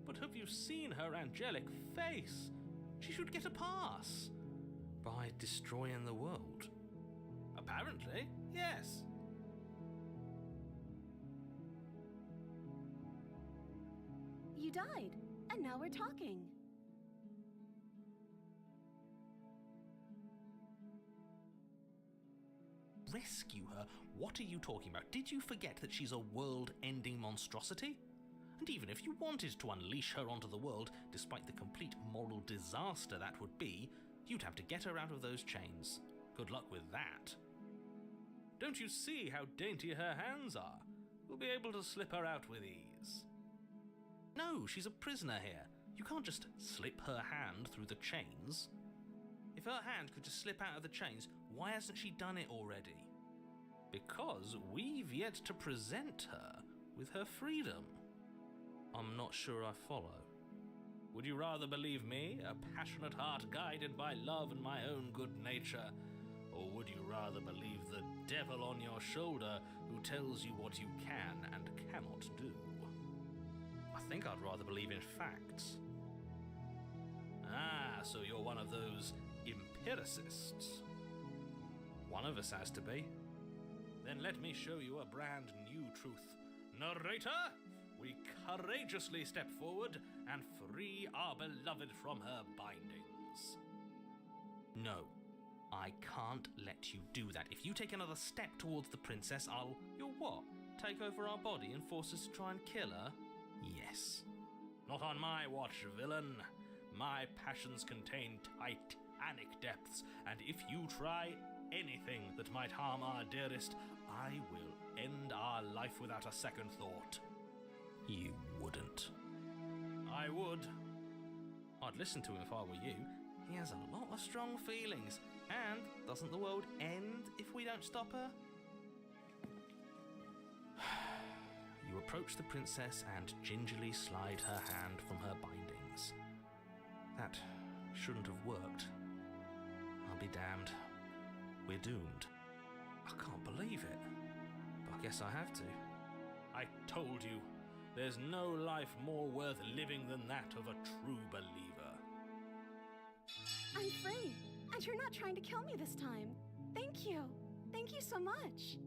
But have you seen her angelic face? She should get a pass. By destroying the world? Apparently, yes. You died, and now we're talking. Rescue her? What are you talking about? Did you forget that she's a world-ending monstrosity? And even if you wanted to unleash her onto the world, despite the complete moral disaster that would be, you'd have to get her out of those chains. Good luck with that. Don't you see how dainty her hands are? We'll be able to slip her out with ease. No, she's a prisoner here. You can't just slip her hand through the chains. If her hand could just slip out of the chains, why hasn't she done it already? Because we've yet to present her with her freedom. I'm not sure I follow. Would you rather believe me, a passionate heart guided by love and my own good nature? Or would you rather believe the devil on your shoulder who tells you what you can and cannot do? I think I'd rather believe in facts. Ah, so you're one of those empiricists. One of us has to be. Then let me show you a brand new truth. Narrator, we courageously step forward and free our beloved from her bindings. No, I can't let you do that. If you take another step towards the princess, You'll what? Take over our body and force us to try and kill her? Yes. Not on my watch, villain. My passions contain titanic depths, and if you try anything that might harm our dearest, I will end our life without a second thought. You wouldn't. I would. I'd listen to him if I were you. He has a lot of strong feelings. And doesn't the world end if we don't stop her? You approach the princess and gingerly slide her hand from her bindings. That shouldn't have worked. I'll be damned. We're doomed. I can't believe it. But I guess I have to. I told you. There's no life more worth living than that of a true believer. I'm free, and you're not trying to kill me this time. Thank you. Thank you so much.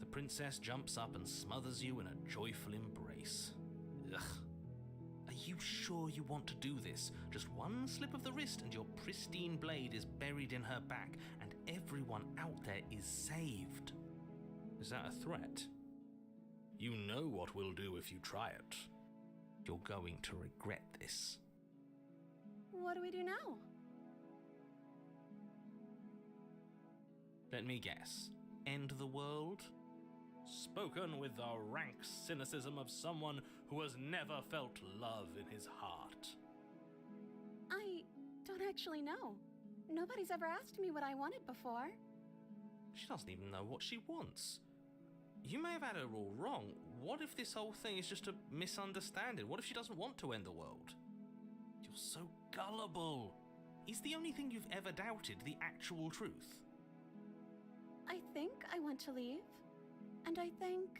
The princess jumps up and smothers you in a joyful embrace. Ugh. Are you sure you want to do this? Just one slip of the wrist and your pristine blade is buried in her back, and everyone out there is saved. Is that a threat? You know what we'll do if you try it. You're going to regret this. What do we do now? Let me guess. End the world? Spoken with the rank cynicism of someone who has never felt love in his heart. I don't actually know. Nobody's ever asked me what I wanted before. She doesn't even know what she wants. You may have had her all wrong. What if this whole thing is just a misunderstanding? What if she doesn't want to end the world? You're so gullible. Is the only thing you've ever doubted the actual truth? I think I want to leave. And I think...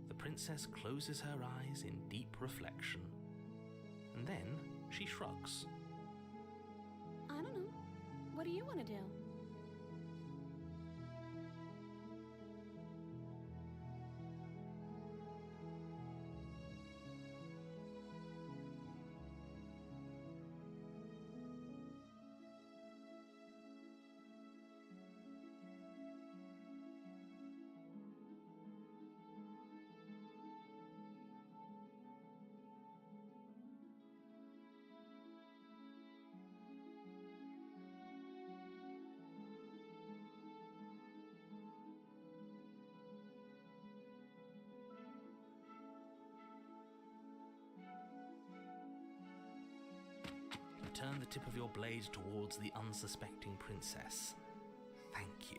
The princess closes her eyes in deep reflection. And then she shrugs. I don't know. What do you want to do? Turn the tip of your blade towards the unsuspecting princess. Thank you.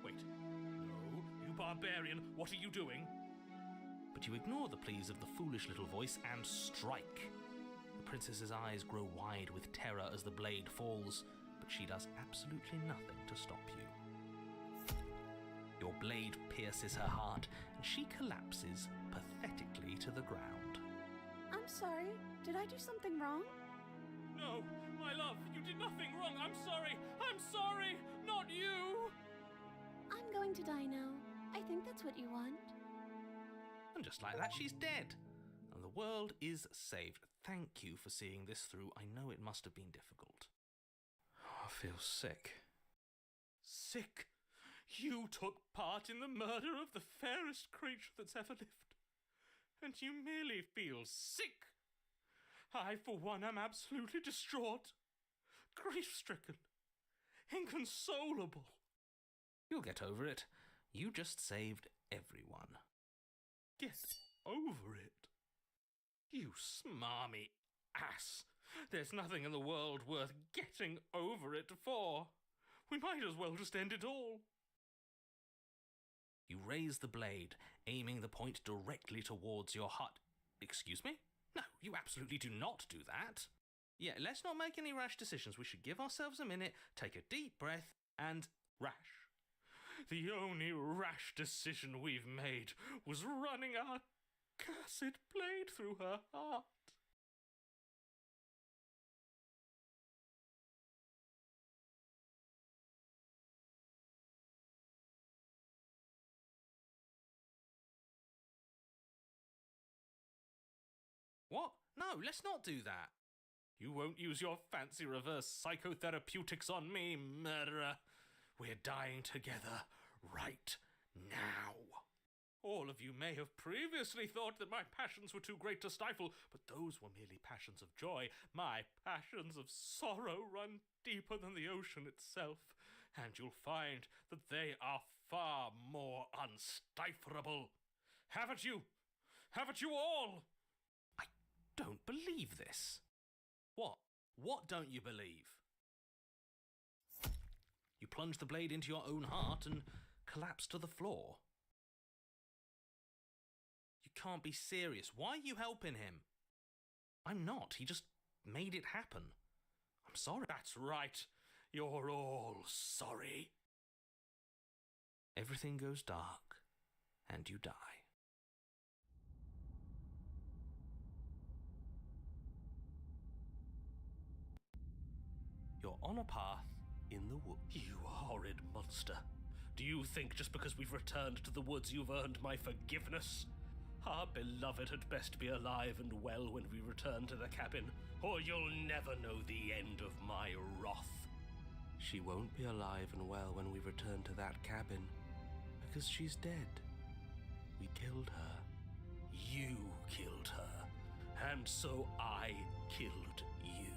Wait. No, you barbarian, what are you doing? But you ignore the pleas of the foolish little voice and strike. The princess's eyes grow wide with terror as the blade falls, but she does absolutely nothing to stop you. Your blade pierces her heart, and she collapses pathetically to the ground. I'm sorry. Did I do something wrong? No, my love, you did nothing wrong. I'm sorry. I'm sorry. Not you. I'm going to die now. I think that's what you want. And just like that, she's dead. And the world is saved. Thank you for seeing this through. I know it must have been difficult. I feel sick. Sick? You took part in the murder of the fairest creature that's ever lived. And you merely feel sick? I, for one, am absolutely distraught, grief-stricken, inconsolable. You'll get over it. You just saved everyone. Get over it? You smarmy ass. There's nothing in the world worth getting over it for. We might as well just end it all. You raise the blade, aiming the point directly towards your heart. Excuse me? No, you absolutely do not do that. Yeah, let's not make any rash decisions. We should give ourselves a minute, take a deep breath, and... Rash. The only rash decision we've made was running our cursed blade through her heart. What? No, let's not do that. You won't use your fancy reverse psychotherapeutics on me, murderer. We're dying together right now. All of you may have previously thought that my passions were too great to stifle, but those were merely passions of joy. My passions of sorrow run deeper than the ocean itself, and you'll find that they are far more unstifleable. Haven't you? Haven't you all? Don't believe this. What? What don't you believe? You plunge the blade into your own heart and collapse to the floor. You can't be serious. Why are you helping him? I'm not. He just made it happen. I'm sorry. That's right. You're all sorry. Everything goes dark, and you die. You're on a path in the woods. You horrid monster. Do you think just because we've returned to the woods you've earned my forgiveness? Our beloved had best be alive and well when we return to the cabin, or you'll never know the end of my wrath. She won't be alive and well when we return to that cabin, because she's dead. We killed her. You killed her, and so I killed you.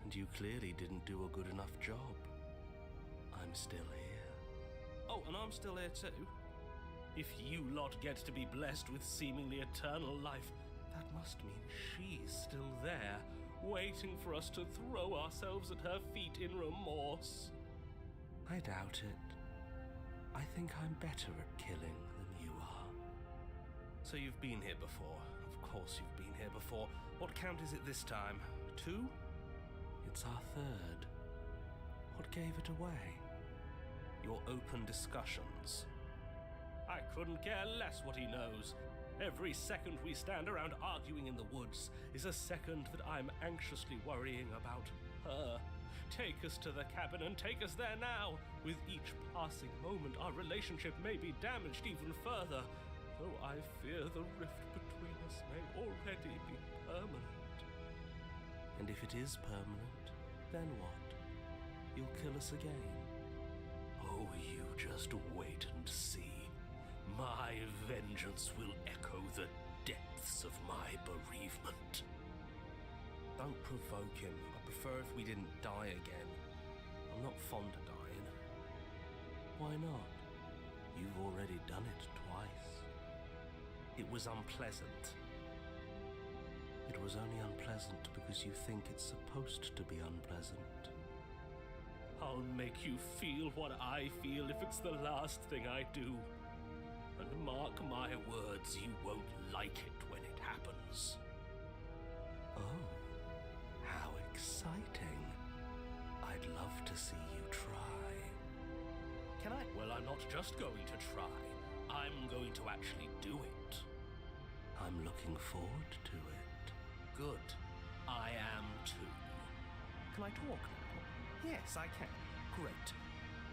And you clearly didn't do a good enough job. I'm still here. Oh, and I'm still here too. If you lot get to be blessed with seemingly eternal life, that must mean she's still there, waiting for us to throw ourselves at her feet in remorse. I doubt it. I think I'm better at killing than you are. So you've been here before. Of course you've been here before. What count is it this time? 2? It's our 3rd. What gave it away? Your open discussions. I couldn't care less what he knows. Every second we stand around arguing in the woods is a second that I'm anxiously worrying about her. Take us to the cabin and take us there now. With each passing moment, our relationship may be damaged even further, though I fear the rift between us may already be permanent. And if it is permanent, then what? You'll kill us again. Oh, you just wait and see. My vengeance will echo the depths of my bereavement. Don't provoke him. I prefer if we didn't die again. I'm not fond of dying. Why not? You've already done it twice. It was unpleasant. It was only unpleasant because you think it's supposed to be unpleasant. I'll make you feel what I feel if it's the last thing I do. And mark my words, you won't like it when it happens. Oh, how exciting. I'd love to see you try. Can I? Well, I'm not just going to try. I'm going to actually do it. I'm looking forward to it. Good. I am too. Can I talk now? Yes, I can. Great.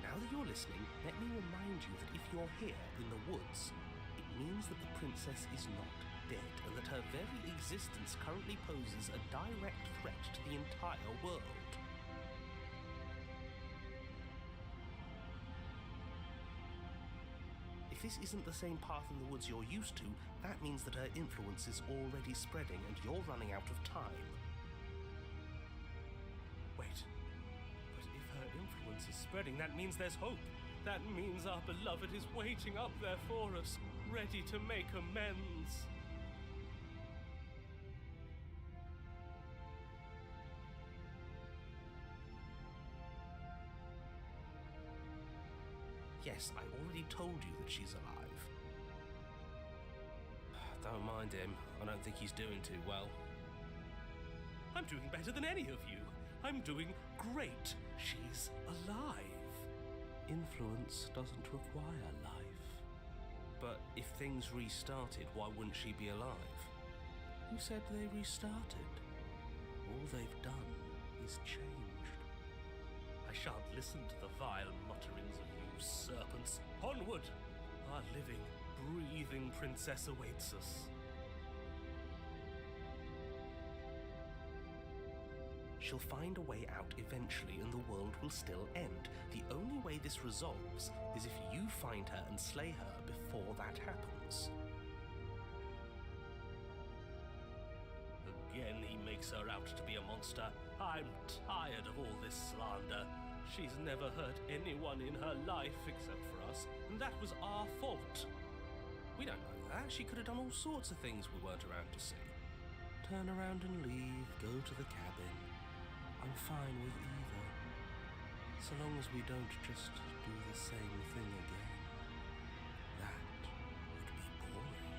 Now that you're listening, let me remind you that if you're here in the woods, it means that the princess is not dead and that her very existence currently poses a direct threat to the entire world. If this isn't the same path in the woods you're used to, that means that her influence is already spreading and you're running out of time. Wait. But if her influence is spreading, that means there's hope. That means our beloved is waiting up there for us, ready to make amends. Yes, I already told you that she's alive. Don't mind him. I don't think he's doing too well. I'm doing better than any of you. I'm doing great. She's alive. Influence doesn't require life. But if things restarted, why wouldn't she be alive? Who said they restarted? All they've done is changed. I shan't listen to the vile mutterings of you serpents. Onward! Our living, breathing princess awaits us. She'll find a way out eventually and the world will still end. The only way this resolves is if you find her and slay her before that happens. Again he makes her out to be a monster. I'm tired of all this slander. She's never hurt anyone in her life except for us, and that was our fault. We don't know that. She could have done all sorts of things we weren't around to see. Turn around and leave, go to the cabin. I'm fine with either. So long as we don't just do the same thing again. That would be boring.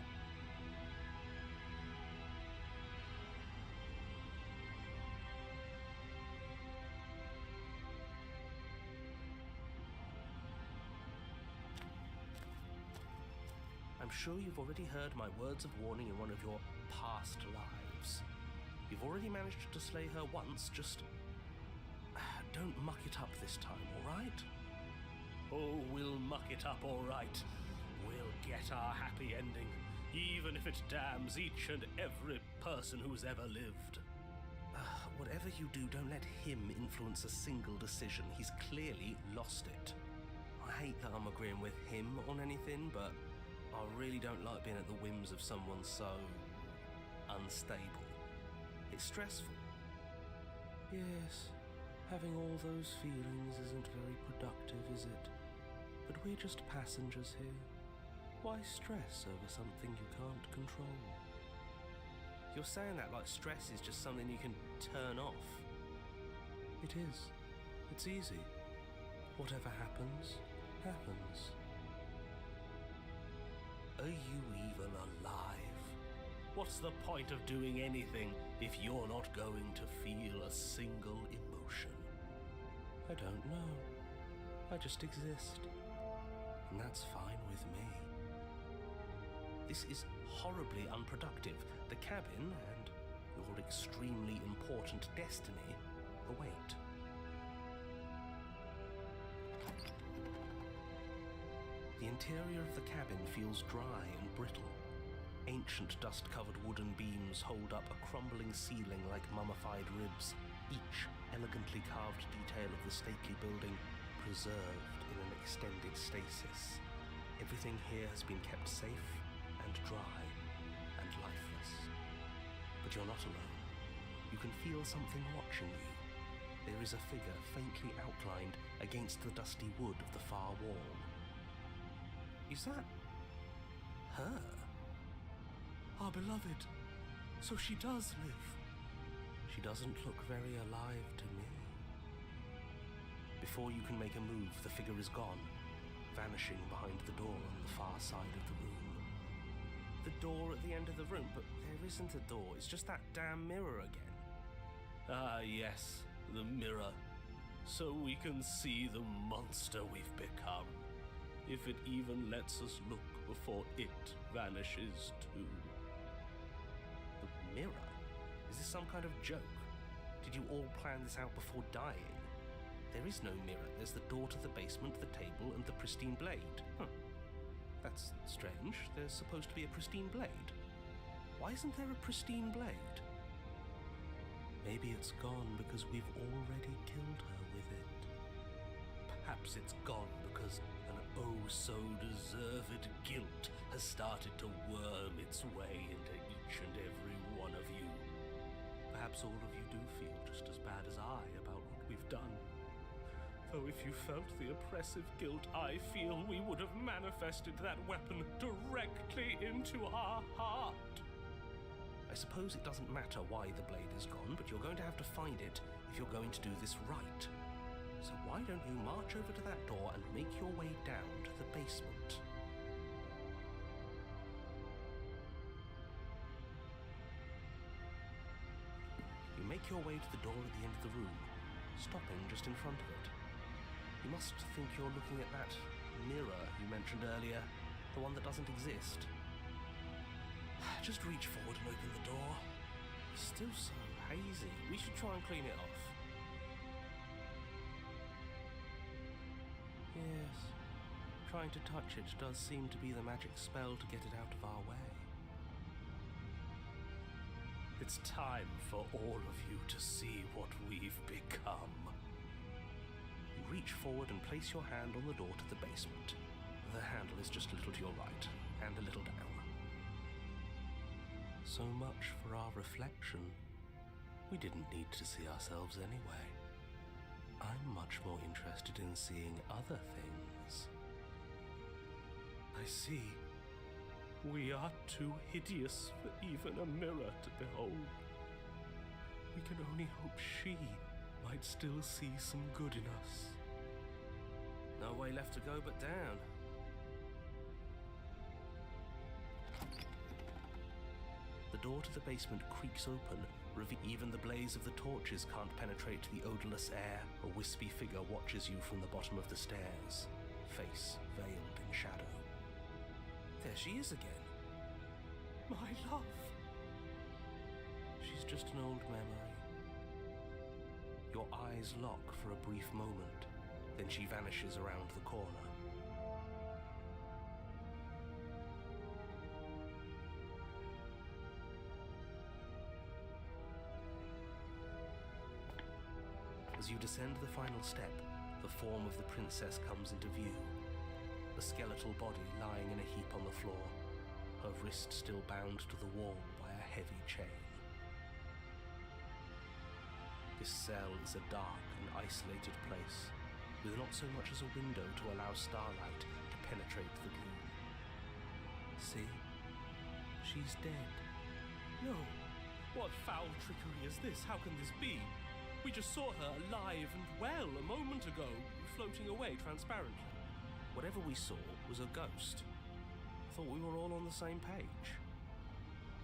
I'm sure you've already heard my words of warning in one of your past lives. You've already managed to slay her once, just don't muck it up this time, all right? Oh, we'll muck it up all right. We'll get our happy ending, even if it damns each and every person who's ever lived. Whatever you do, don't let him influence a single decision. He's clearly lost it. I hate that I'm agreeing with him on anything, but I really don't like being at the whims of someone so unstable. It's stressful. Yes, having all those feelings isn't very productive, is it? But we're just passengers here. Why stress over something you can't control? You're saying that like stress is just something you can turn off. It is. It's easy. Whatever happens, happens. Are you even alive? What's the point of doing anything if you're not going to feel a single emotion? I don't know. I just exist. And that's fine with me. This is horribly unproductive. The cabin and your extremely important destiny await. The interior of the cabin feels dry and brittle. Ancient dust-covered wooden beams hold up a crumbling ceiling like mummified ribs, each elegantly carved detail of the stately building preserved in an extended stasis. Everything here has been kept safe and dry and lifeless. But you're not alone. You can feel something watching you. There is a figure faintly outlined against the dusty wood of the far wall. Is that her? Our beloved. So she does live. She doesn't look very alive to me. Before you can make a move, the figure is gone, vanishing behind the door on the far side of the room. The door at the end of the room, but there isn't a door, it's just that damn mirror again. Ah, yes, the mirror. So we can see the monster we've become. If it even lets us look before it vanishes too. The mirror? Is this some kind of joke? Did you all plan this out before dying? There is no mirror. There's the door to the basement, the table, and the pristine blade. That's strange. There's supposed to be a pristine blade. Why isn't there a pristine blade? Maybe it's gone because we've already killed her with it. Perhaps it's gone because an oh-so-deserved guilt has started to worm its way into each and every one of you. Perhaps all of you do feel just as bad as I about what we've done. Though if you felt the oppressive guilt I feel, we would have manifested that weapon directly into our heart. I suppose it doesn't matter why the blade is gone, but you're going to have to find it if you're going to do this right. So why don't you march over to that door and make your way down to the basement? You make your way to the door at the end of the room, stopping just in front of it. You must think you're looking at that mirror you mentioned earlier, the one that doesn't exist. Just reach forward and open the door. It's still so hazy. We should try and clean it off. Yes, trying to touch it does seem to be the magic spell to get it out of our way. It's time for all of you to see what we've become. You reach forward and place your hand on the door to the basement. The handle is just a little to your right and a little down. So much for our reflection. We didn't need to see ourselves anyway. I'm much more interested in seeing other things. I see. We are too hideous for even a mirror to behold. We can only hope she might still see some good in us. No way left to go but down. The door to the basement creaks open. Even the blaze of the torches can't penetrate the odorless air. A wispy figure watches you from the bottom of the stairs, face veiled in shadow. There she is again. My love. She's just an old memory. Your eyes lock for a brief moment, Then she vanishes around the corner. As you descend the final step, the form of the princess comes into view. A skeletal body lying in a heap on the floor, her wrist still bound to the wall by a heavy chain. This cell is a dark and isolated place, with not so much as a window to allow starlight to penetrate the gloom. See? She's dead. No! What foul trickery is this? How can this be? We just saw her alive and well a moment ago, floating away transparently. Whatever we saw was a ghost. I thought we were all on the same page.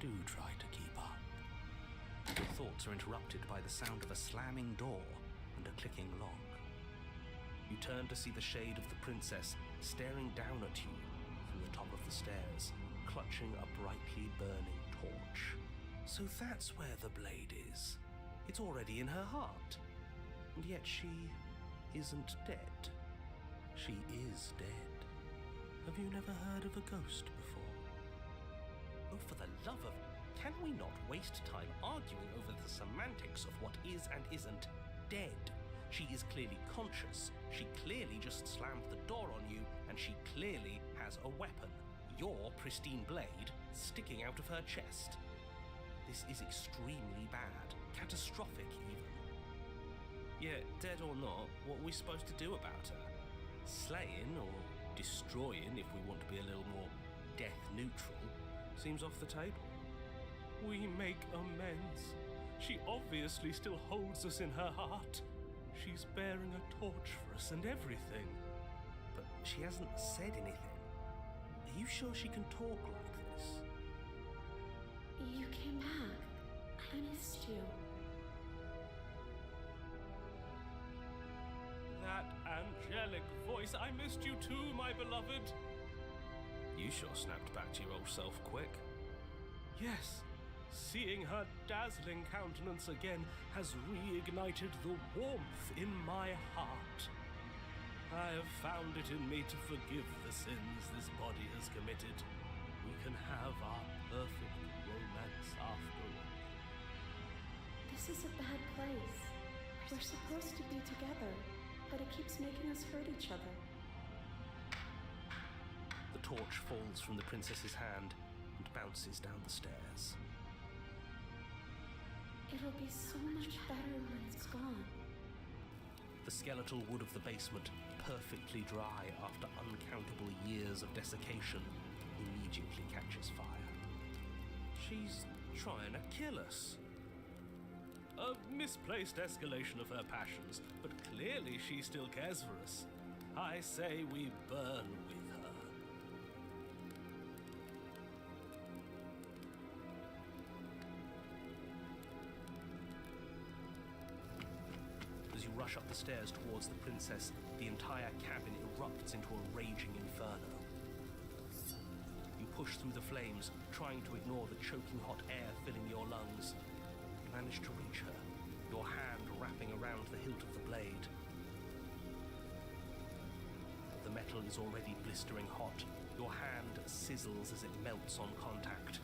Do try to keep up. Your thoughts are interrupted by the sound of a slamming door and a clicking lock. You turn to see the shade of the princess staring down at you from the top of the stairs, clutching a brightly burning torch. So that's where the blade is. It's already in her heart. And yet she isn't dead. She is dead. Have you never heard of a ghost before? Oh, for the love of... Can we not waste time arguing over the semantics of what is and isn't dead? She is clearly conscious. She clearly just slammed the door on you, and she clearly has a weapon. Your pristine blade sticking out of her chest. This is extremely bad. Catastrophic, even. Yeah, dead or not, what are we supposed to do about her? Slaying or destroying, if we want to be a little more death neutral, seems off the table. We make amends. She obviously still holds us in her heart. She's bearing a torch for us and everything. But she hasn't said anything. Are you sure she can talk like this? You came back. I missed you. That angelic voice. I missed you too, my beloved. You sure snapped back to your old self quick. Yes. Seeing her dazzling countenance again has reignited the warmth in my heart. I have found it in me to forgive the sins this body has committed. We can have our perfect romance after all. This is a bad place. We're supposed to be together, but it keeps making us hurt each other. The torch falls from the princess's hand and bounces down the stairs. It'll be so much better when it's gone. The skeletal wood of the basement, perfectly dry after uncountable years of desiccation, immediately catches fire. She's trying to kill us. A misplaced escalation of her passions, but clearly she still cares for us. I say we burn with her. As you rush up the stairs towards the princess, the entire cabin erupts into a raging inferno. You push through the flames, trying to ignore the choking hot air filling your lungs. You manage to reach her, your hand wrapping around the hilt of the blade. The metal is already blistering hot. Your hand sizzles as it melts on contact.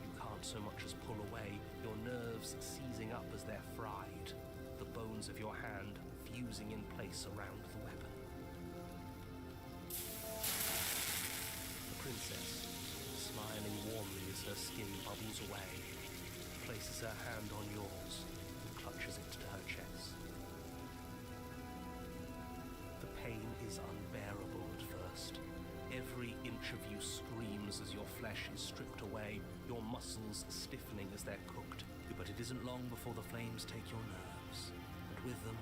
You can't so much as pull away, your nerves seizing up as they're fried, the bones of your hand fusing in place around the weapon. The princess, smiling warmly as her skin bubbles away, places her hand on yours and clutches it to her chest. The pain is unbearable at first. Every inch of you screams as your flesh is stripped away, your muscles stiffening as they're cooked. But it isn't long before the flames take your nerves, and with them,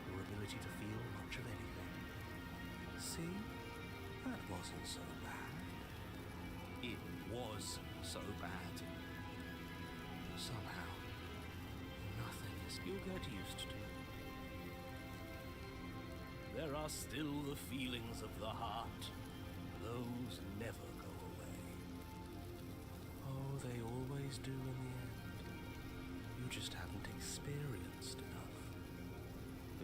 your ability to feel much of anything. See? That wasn't so bad. It was so bad. Somehow, nothing is you'll get used to. There are still the feelings of the heart. Those never go away. Oh, they always do in the end. You just haven't experienced enough.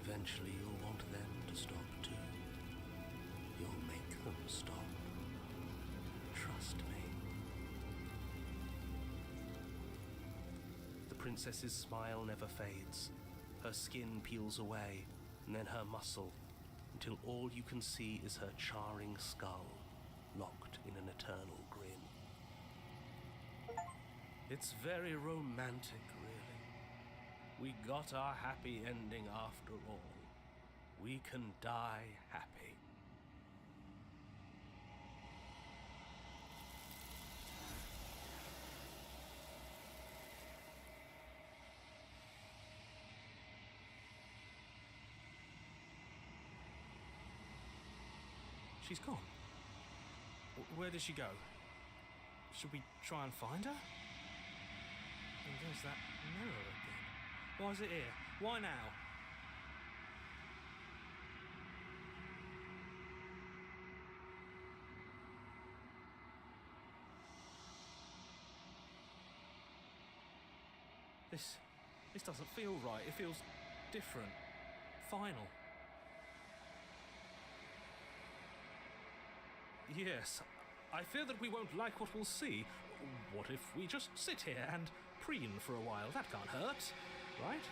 Eventually you'll want them to stop stop. Trust me. The princess's smile never fades. Her skin peels away, and then her muscle, until all you can see is her charring skull, locked in an eternal grin. It's very romantic, really. We got our happy ending after all. We can die happy. She's gone. Where did she go? Should we try and find her? And there's that mirror again. Why is it here? Why now? This doesn't feel right. It feels different. Final. Yes, I fear that we won't like what we'll see. What if we just sit here and preen for a while? That can't hurt, right?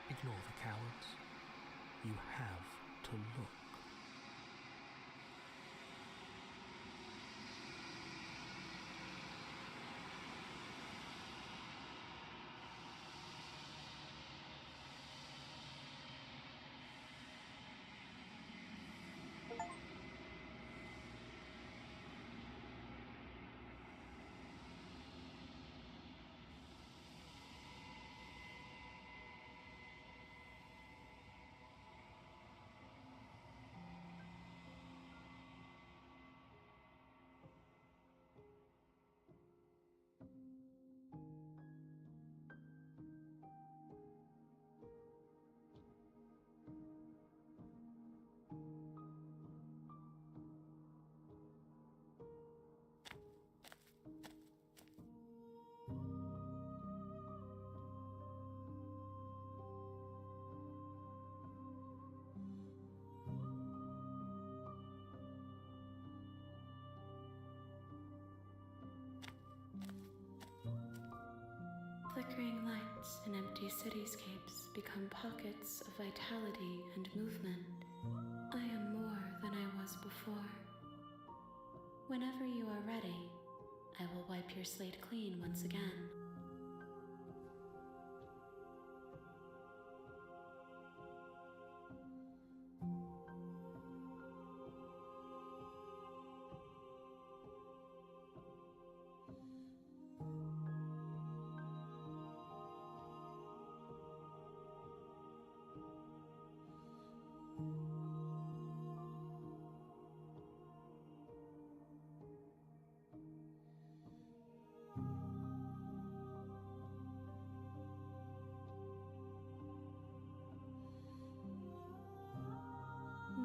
Ignore the cowards. You have to look. Flickering lights in empty cityscapes become pockets of vitality and movement. I am more than I was before. Whenever you are ready, I will wipe your slate clean once again.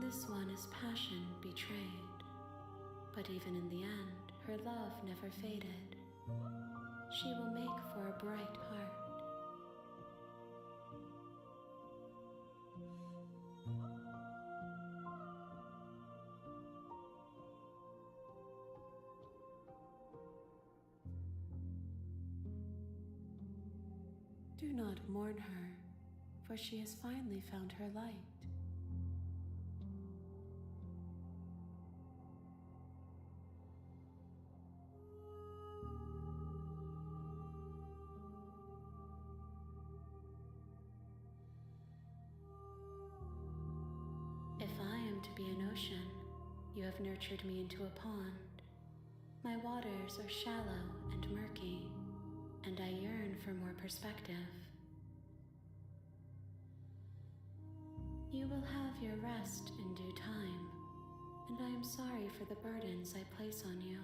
This one is passion betrayed, but even in the end, her love never faded. She will make for a bright heart. Do not mourn her, for she has finally found her light. If I am to be an ocean, you have nurtured me into a pond. My waters are shallow and murky, and I yearn for more perspective. You will have your rest in due time, and I am sorry for the burdens I place on you.